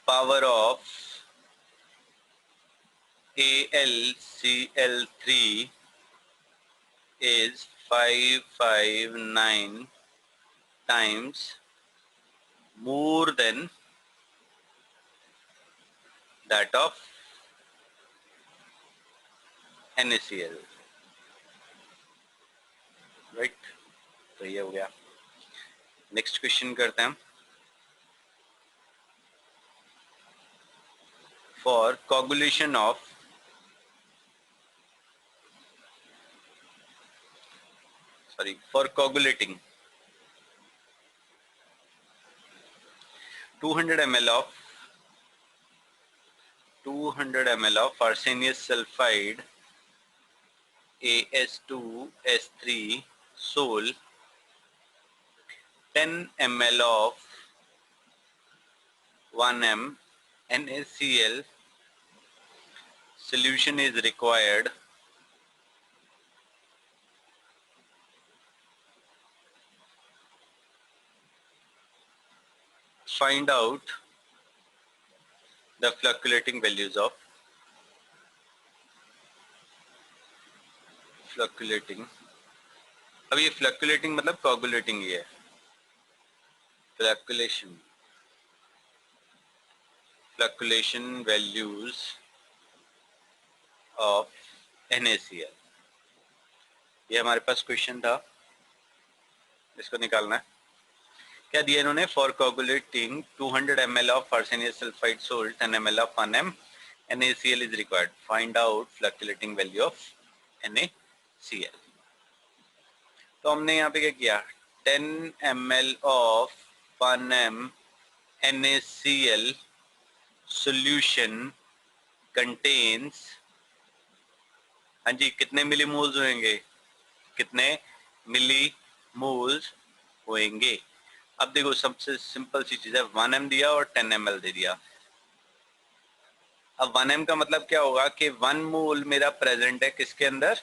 power of AlCl3 is 559 times more than that of NaCl. Right, तो ये हो गया. नेक्स्ट क्वेश्चन करते हैं. For coagulation of for coagulating 200 ml of arsenious sulfide As2S3 Sol, 10 ml of 1m NaCl solution is required find out the fluctuating values of fluctuating. अब ये fluctuating मतलब coagulating ही है. Flocculation values of NaCl. ये हमारे पास question था, इसको निकालना है. क्या दिया इन्होंने? For coagulating 200 ml of arsenious sulfide salt, 10 ml of 1m NaCl is required. Find out fluctuating value of NaCl. तो हमने यहाँ पे क्या किया? 10 ml of 1m NaCl solution contains, हाँ जी, कितने मिली मोल्स होंगे? कितने मिली मोल्स होंगे? अब देखो सबसे सिंपल सी चीज है, 1m दिया और 10 ml दे दिया. अब 1m का मतलब क्या होगा कि 1 मोल मेरा प्रेजेंट है किसके अंदर?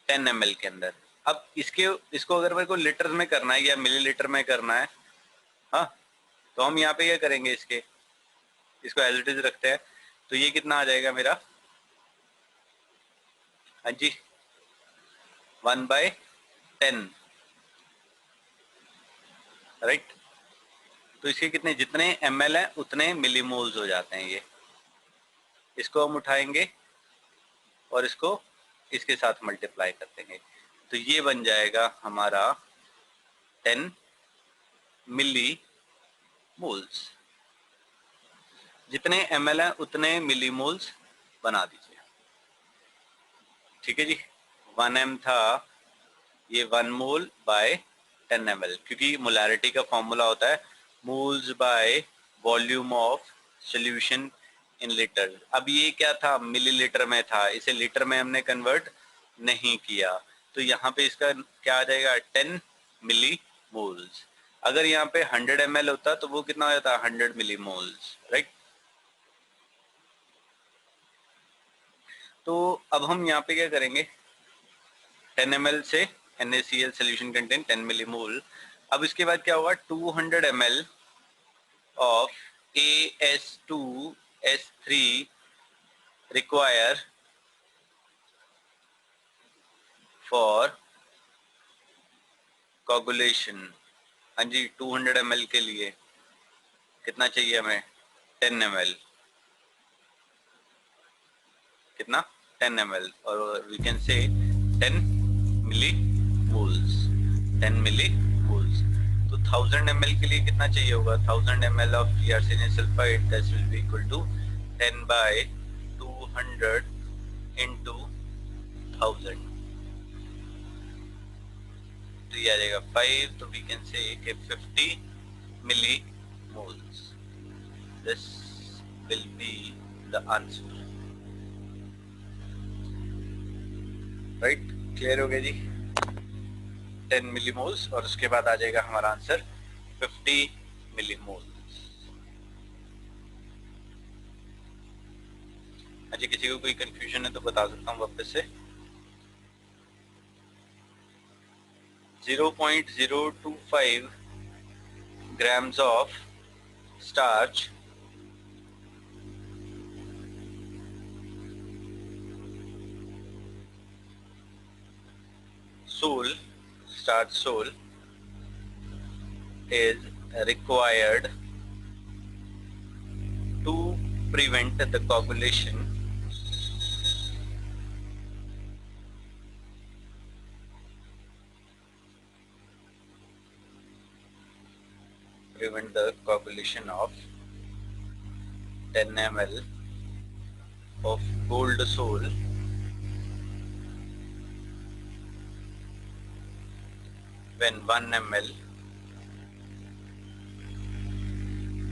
10 ml के अंदर. अब इसको अगर मेरे को लीटर में करना है या मिलीलीटर में करना है, हाँ, तो हम यहाँ पे क्या करेंगे? इसको एज इट इज रखते हैं. तो ये कितना आ जाएगा मेरा? हाँ जी, 1/10. राइट, तो इसके कितने, जितने ml है उतने मिलीमोल्स हो जाते हैं ये. इसको हम उठाएंगे और इसको इसके साथ मल्टीप्लाई कर देंगे, तो ये बन जाएगा हमारा 10 मिली मोल्स। जितने ml है उतने मिली मोल्स बना दीजिए। ठीक है जी, 1m था, ये 1 मोल बाय 10 ml, क्योंकि मोलैरिटी का फॉर्मूला होता है moles by volume of solution in litre. अब ये क्या था, मिलीलीटर में था, इसे लीटर में हमने कन्वर्ट नहीं किया, तो यहाँ पे इसका क्या आ जाएगा, 10 मिली मोल्स। अगर यहाँ पे 100 ml होता तो वो कितना हो जाता, 100 मिली मोल्स, राइट। तो अब हम यहाँ पे क्या करेंगे, 10 ml से NaCl सोल्यूशन कंटेन 10 मिलीमोल। अब इसके बाद क्या होगा, 200 ml of AS2S3 require for coagulation. हाँ जी, 200 ml के लिए कितना चाहिए हमें, 10 ml, कितना, 10 ml, और वी कैन से 10 मिली मोल्स, 10 मिली मोल्स। तो 1000 ml के लिए कितना चाहिए होगा, 1000 ml of triarsenyl sulphide, that will be equal to 10 by 200 into 1000, तो ये आ जाएगा 5, तो we can say 50 millimoles. This will be the answer, right. Clear हो गया जी, 10 मिलीमोल्स, और उसके बाद आ जाएगा हमारा आंसर 50 मिलीमोल्स। अच्छा, किसी को कोई कंफ्यूजन है तो बता सकता हूँ वापस से। 0.025 grams of starch starch sole is required to prevent the coagulation of 10 ml of gold sole when 1 ml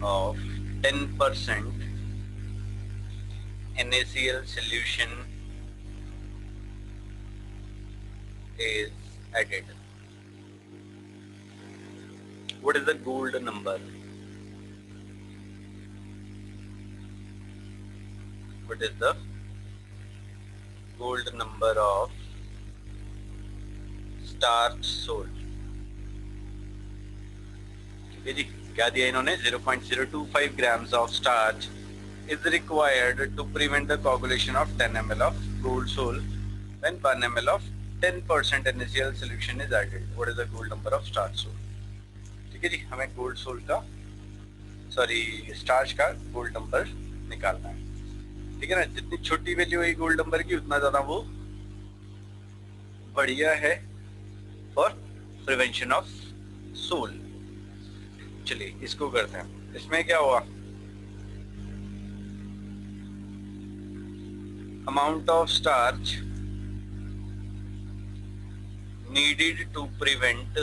of 10% NaCl solution is added. What is the gold number? What is the gold number of starch salt? ठीक है जी, क्या दिया इन्होंने, 0.025 grams of starch is required to prevent the coagulation of 10 ml of gold sole when 1 ml of 10% NaCl solution is added. What is the gold number of starch salt? ठीक है जी, हमें gold soul का, sorry starch का gold number निकालना है। ठीक है ना, जितनी छोटी वैल्यू है गोल्ड नंबर की उतना ज्यादा वो बढ़िया है फॉर प्रिवेंशन ऑफ सोल। चलिए इसको करते हैं। इसमें क्या हुआ, amount of starch needed to prevent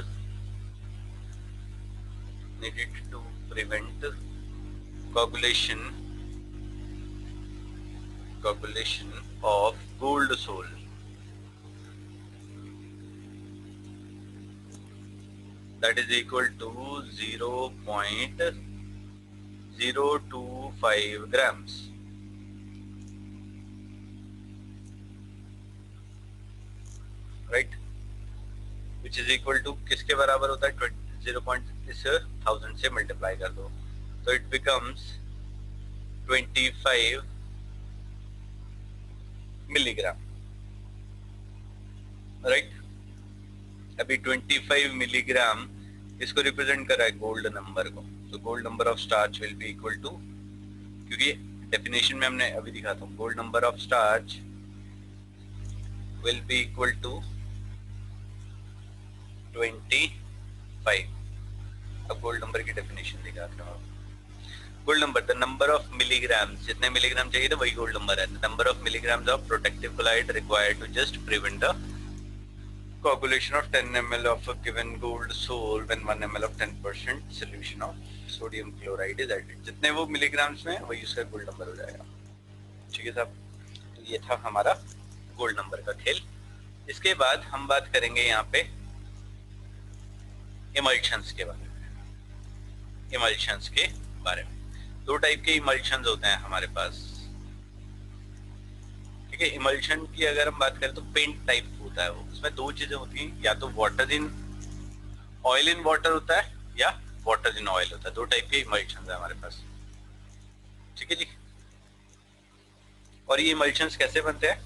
coagulation of gold sole that is equal to 0.025 grams, right, which is equal to किसके बराबर होता है, 0.1000 से मल्टीप्लाई कर दो, तो इट बिकम्स 25 मिलीग्राम, राइट। अभी 25 मिलीग्राम इसको रिप्रेजेंट कर रहा है गोल्ड नंबर को, तो gold number of starch will be equal to, क्योंकि डेफिनेशन में हमने अभी दिखाता हूँ, gold number of starch will be equal to 25। अब गोल्ड नंबर की डेफिनेशन दिखाता हूँ। Gold number, the number of milligrams, जितने मिलीग्राम चाहिए थे वही गोल्ड नंबर है। The number of milligrams of protective colloid required to just prevent the coagulation of 10 ml of a given gold sol when 1 ml of 10% solution of sodium chloride is added। जितने वो milligrams में वही उसका gold number हो जाएगा। ठीक है साहब, तो ये था हमारा गोल्ड नंबर का खेल। इसके बाद हम बात करेंगे यहाँ पे इमल्शंस के बारे में। इमल्शंस के बारे में दो टाइप के इमल्शंस होते हैं हमारे पास। ठीक है, इमल्शन की अगर हम बात करें तो पेंट टाइप होता है वो। उसमें दो चीजें होती हैं, या तो water in oil in water होता है या वाटर इन ऑयल होता है। दो टाइप के इमल्शंस है हमारे पास। ठीक है जी। और ये इमल्शंस कैसे बनते हैं?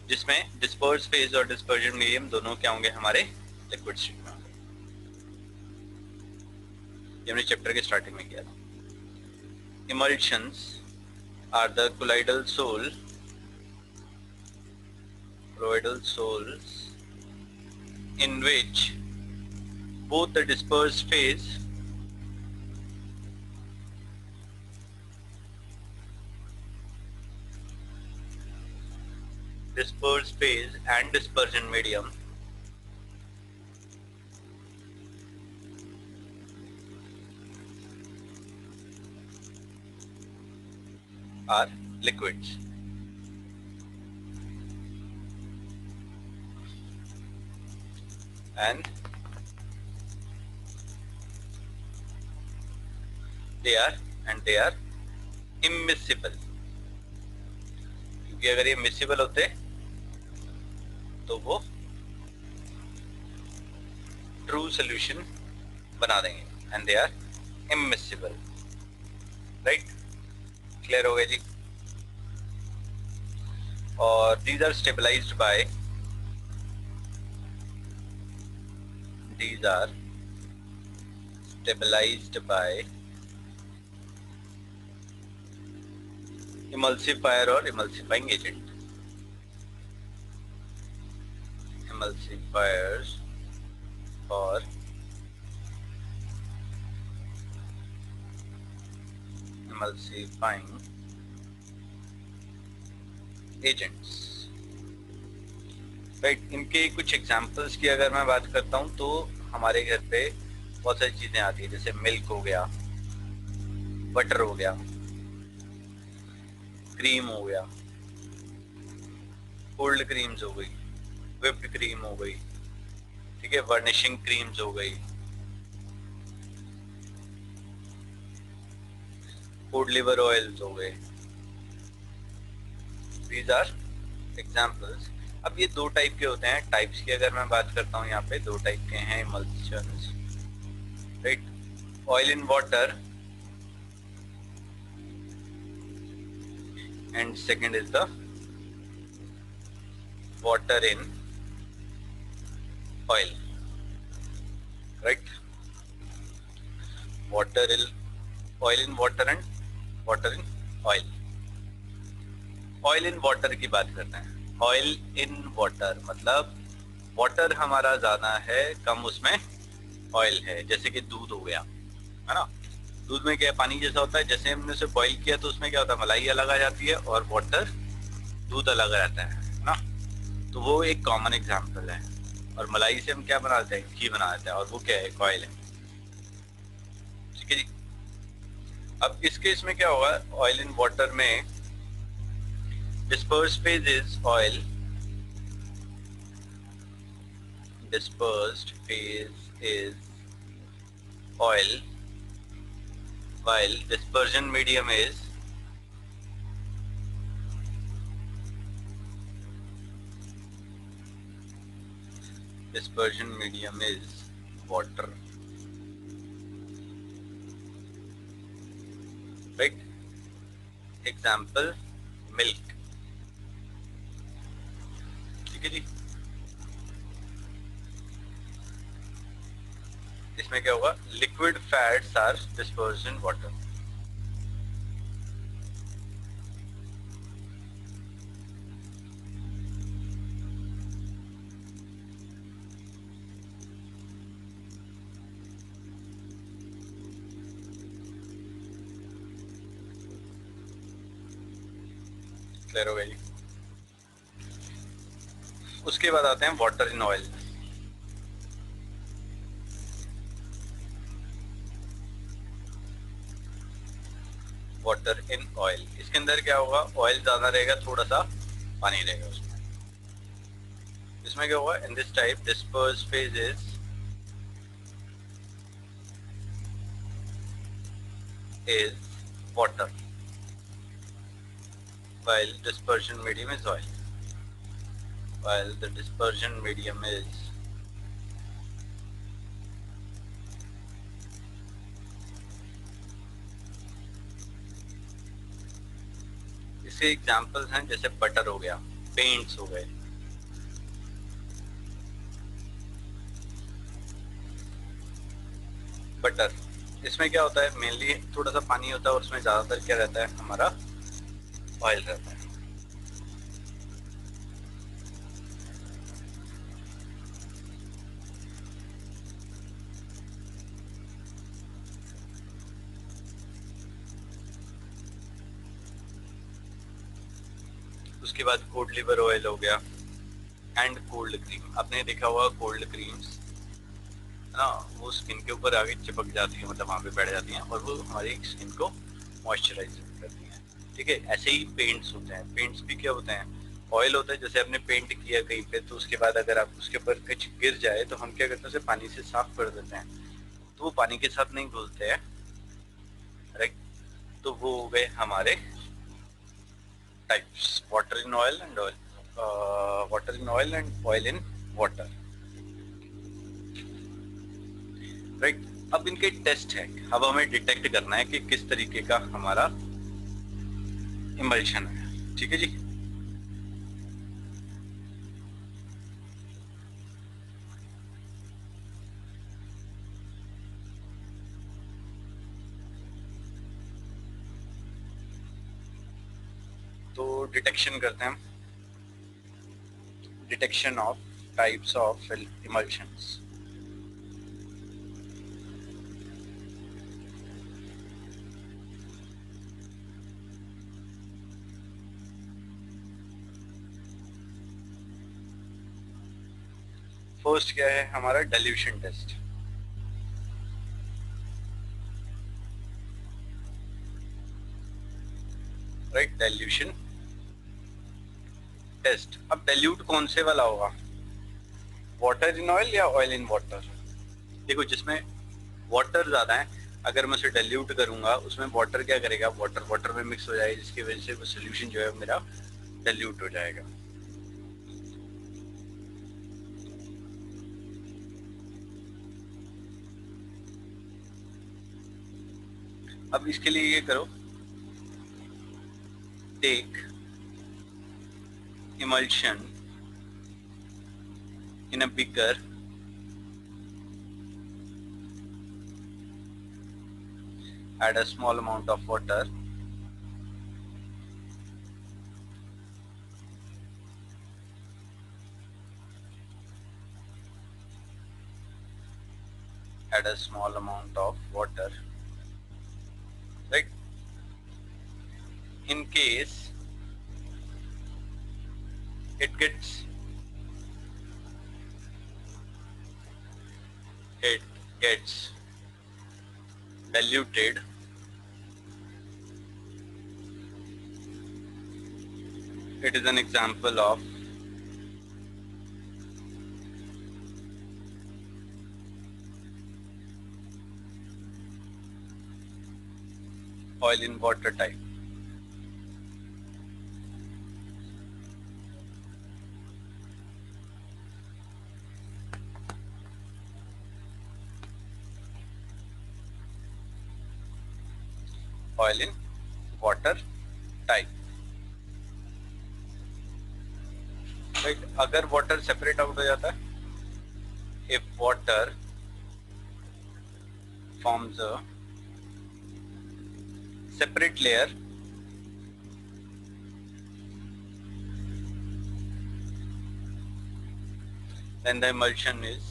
जिसमें डिस्पर्स फेज और डिस्पर्जन मीडियम दोनों क्या होंगे हमारे लिक्विड स्टेट में होंगे। ये हमने चैप्टर के स्टार्टिंग में किया था। Emulsions are the colloidal sols in which both the dispersed phase and dispersion medium are liquids। and they are immiscible। क्योंकि अगर ये मिसिबल होते तो वो ट्रू सोल्यूशन बना देंगे, and they are immiscible। Right, clear हो गया जी। और these are stabilized by emulsifier or emulsifying agent। emulsifiers or emulsifying agents। Right, इनके कुछ एग्जांपल्स की अगर मैं बात करता हूँ तो हमारे घर पे बहुत सारी चीजें आती है, जैसे मिल्क हो गया, बटर हो गया, क्रीम हो गया, कोल्ड क्रीम्स हो गई, व्हिप्ड क्रीम हो गई, ठीक है, वर्निशिंग क्रीम्स हो गई, फूड लिवर ऑयल्स हो गए। These are examples। अब ये दो टाइप के होते हैं। टाइप्स की अगर मैं बात करता हूँ, यहाँ पे दो टाइप के हैं emulsions. Right, oil in water and second is the water in oil. Right, oil in water and water in oil. Oil in water की बात करते हैं। ऑयल इन वाटर मतलब वाटर हमारा ज्यादा है, कम उसमें ऑयल है। जैसे कि दूध हो गया, है ना। दूध में क्या पानी जैसा होता है, जैसे हमने उसे बॉईल किया तो उसमें क्या होता है, मलाई अलग आ जाती है और वाटर दूध अलग रहता है ना। तो वो एक कॉमन एग्जांपल है। और मलाई से हम क्या बनाते हैं, घी बनाते हैं, और वो क्या है, ऑयल है। ठीक है जी। अब इस केस में क्या होगा, ऑयल इन वाटर में dispersed phase is oil, while dispersion medium is water। right, example milk। ठीक है जी। इसमें क्या होगा, liquid fats are dispersed in water. Clear हो गया जी। उसके बाद आते हैं water in oil. Water in oil, इसके अंदर क्या होगा, ऑयल ज्यादा रहेगा, थोड़ा सा पानी रहेगा उसमें। इसमें क्या होगा, in this type disperse phase is water while dispersion medium is oil. While the dispersion medium is इसके एग्जांपल्स हैं जैसे बटर हो गया, पेंट्स हो गए। बटर, इसमें क्या होता है, मेनली थोड़ा सा पानी होता है और उसमें ज्यादातर क्या रहता है, हमारा ऑयल रहता है। उसके बाद कोल्ड लिवर ऑयल हो गया एंड कोल्ड क्रीम। आपने देखा होगा कोल्ड क्रीम्स ना, वो स्किन के ऊपर आगे चिपक जाती है, मतलब वहां पे बैठ जाती हैं और वो हमारी स्किन को मॉइस्चराइज करती हैं। ठीक है, ऐसे ही पेंट्स होते हैं। पेंट्स भी क्या होते हैं, ऑयल होता है। जैसे आपने पेंट किया कहीं पे, तो उसके बाद अगर आप उसके ऊपर कुछ गिर जाए तो हम क्या करते हैं, उसे पानी से साफ कर देते हैं, तो वो पानी के साथ नहीं घुलते हैं, राइट। तो वो हो गए हमारे types, water in oil and oil, water in oil and oil in water, right. अब इनके टेस्ट है, अब हमें डिटेक्ट करना है कि किस तरीके का हमारा इमल्शन है। ठीक है जी। तो डिटेक्शन करते हैं हम, detection of types of emulsions. First क्या है हमारा, dilution test, right. Dilution test. अब डाइल्यूट कौन से वाला होगा, वाटर इन ऑयल या ऑयल इन वाटर। देखो, जिसमें वाटर ज्यादा है, अगर मैं उसे डाइल्यूट करूंगा, उसमें वाटर क्या करेगा, वाटर वाटर में मिक्स हो जाएगा, जिसकी वजह से वो सोल्यूशन जो है मेरा डाइल्यूट हो जाएगा। अब इसके लिए ये करो, take emulsion in a beaker add a small amount of water add a small amount of water, right. In case it gets diluted, it is an example of oil in water type. Oil in water type, right. अगर water separate out हो जाता है, if water forms a separate layer, then the emulsion is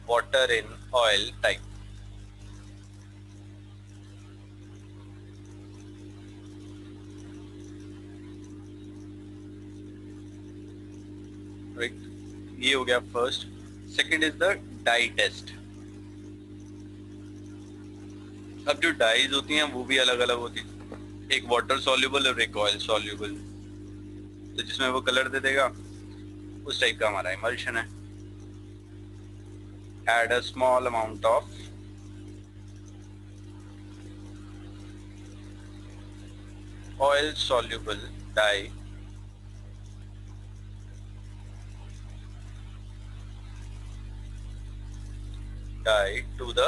water in oil type. Right, ये हो गया first. Second is the dye test. अब जो dies होती हैं वो भी अलग अलग होती है, एक वाटर सॉल्युबल और एक ऑयल सॉल्युबल। तो जिसमें वो कलर दे देगा उस टाइप का हमारा इमल्शन है। Add a small amount of oil soluble dye to the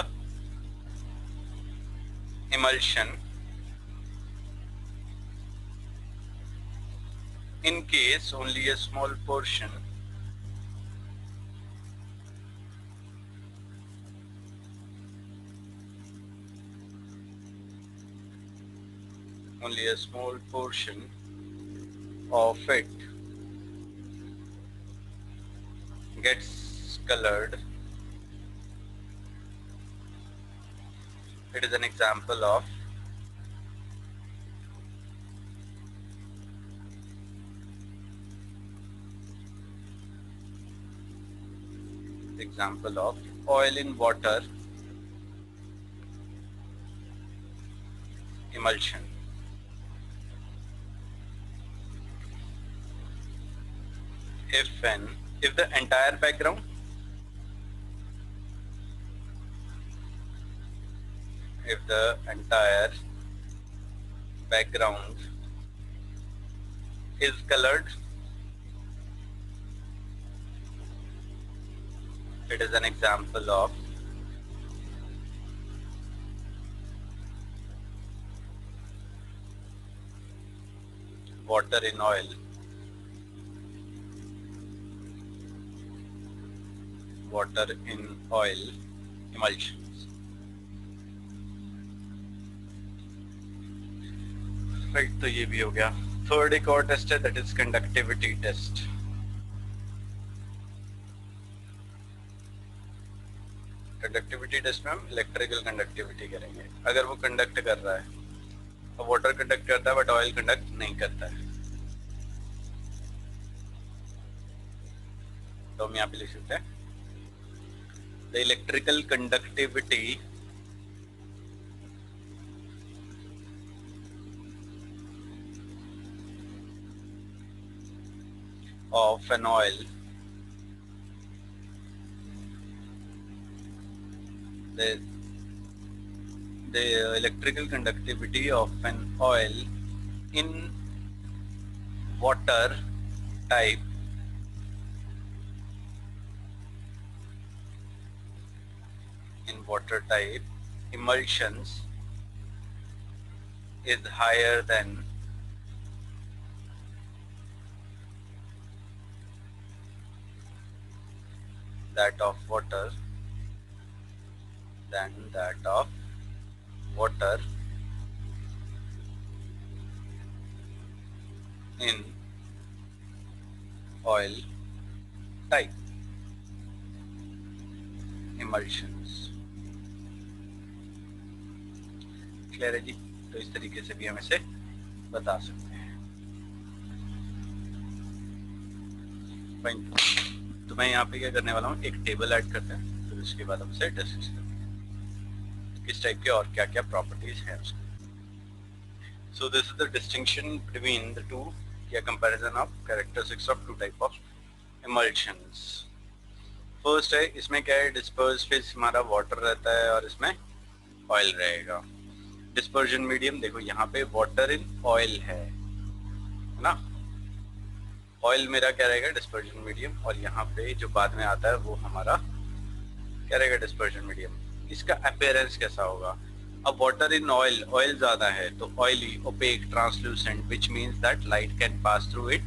emulsion in case only a small portion of it gets colored. It is an example of oil in water emulsion. If the entire background is colored, it is an example of water in oil emulsions. Right, तो ये भी हो गया। Third एक और test है, that is conductivity test. Conductivity test में हम इलेक्ट्रिकल कंडक्टिविटी करेंगे। अगर वो कंडक्ट कर रहा है, तो वाटर कंडक्ट करता है बट ऑयल कंडक्ट नहीं करता है, तो हम यहाँ पे लिख सकते हैं the electrical conductivity of an oil the electrical conductivity of an oil in water type emulsions is higher than that of water in oil type emulsions। Clear है जी? तो इस तरीके से भी हम इसे बता सकते हैं। फाइन, तो मैं यहाँ पे क्या करने वाला हूँ, एक टेबल ऐड करते हैं, फिर उसके बाद हम इसे डिस्कस करते हैं किस टाइप के और क्या क्या प्रॉपर्टीज हैं उसकी। So this is the distinction between the two, या comparison of characteristics of two type of emulsions। First है, इसमें क्या है, डिस्पर्स फेज हमारा वाटर रहता है और इसमें ऑयल रहेगा। डिस्पर्जन मीडियम, देखो यहाँ पे वाटर इन ऑयल है ना, ऑयल मेरा क्या रहेगा, डिस्पर्जन मीडियम, और यहाँ पे जो बाद में आता है वो हमारा क्या रहेगा, डिस्पर्जन मीडियम। इसका अपीयरेंस कैसा होगा, अब वाटर इन ऑयल, ऑयल ज्यादा है तो oily, opaque, translucent, which means that light can pass through it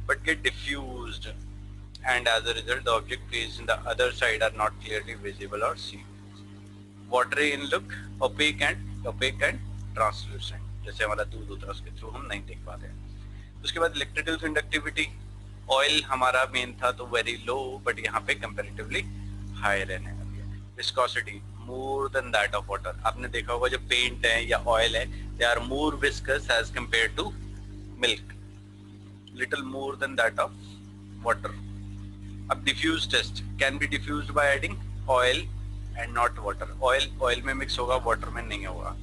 but get diffused, and as a result the object placed in the other side are not clearly visible or seen. Watery in look, opaque and translucent, जैसे हमारा दूध होता है उसके through हम नहीं देख पाते हैं। उसके बाद इलेक्ट्रिकल कंडक्टिविटी, ऑयल हमारा मेन था तो वेरी लो, बट यहाँ पे कंपैरेटिवली हाई रहने लगी है। Viscosity more than that of water, आपने देखा होगा जो पेंट है या ऑयल है, they are more viscous as compare to milk, little more than that of water. अब diffuse test can be diffused by adding oil and not water. Oil में mix होगा, वाटर में नहीं होगा.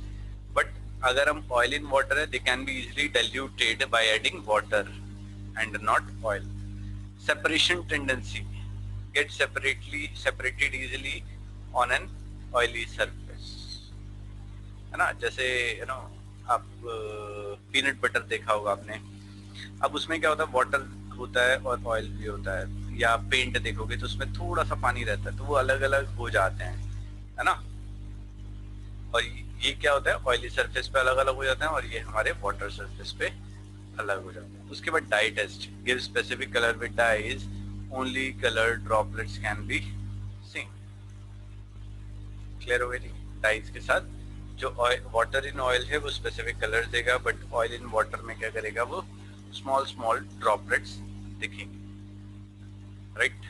बट अगर हम ऑयल इन वाटर है, they can be easily diluted by adding water and not oil. Separation tendency get separated easily on an oily surface, है ना. जैसे आप पीनट बटर देखा होगा आपने. अब उसमें क्या होता है, वाटर होता है और ऑयल भी होता है. या पेंट देखोगे तो उसमें थोड़ा सा पानी रहता है, तो वो अलग अलग हो जाते हैं, है ना. और ये क्या होता है, ऑयली सरफेस पे अलग अलग हो जाते हैं और ये हमारे वाटर सरफेस पे अलग हो जाते हैं. उसके बाद dye test give specific colour with dyes, only colour droplets can be seen. Clear हो गई. डाइज के साथ जो वाटर इन ऑयल है वो स्पेसिफिक कलर देगा, बट ऑयल इन वाटर में क्या करेगा, वो स्मॉल ड्रॉपलेट्स दिखेंगे, राइट.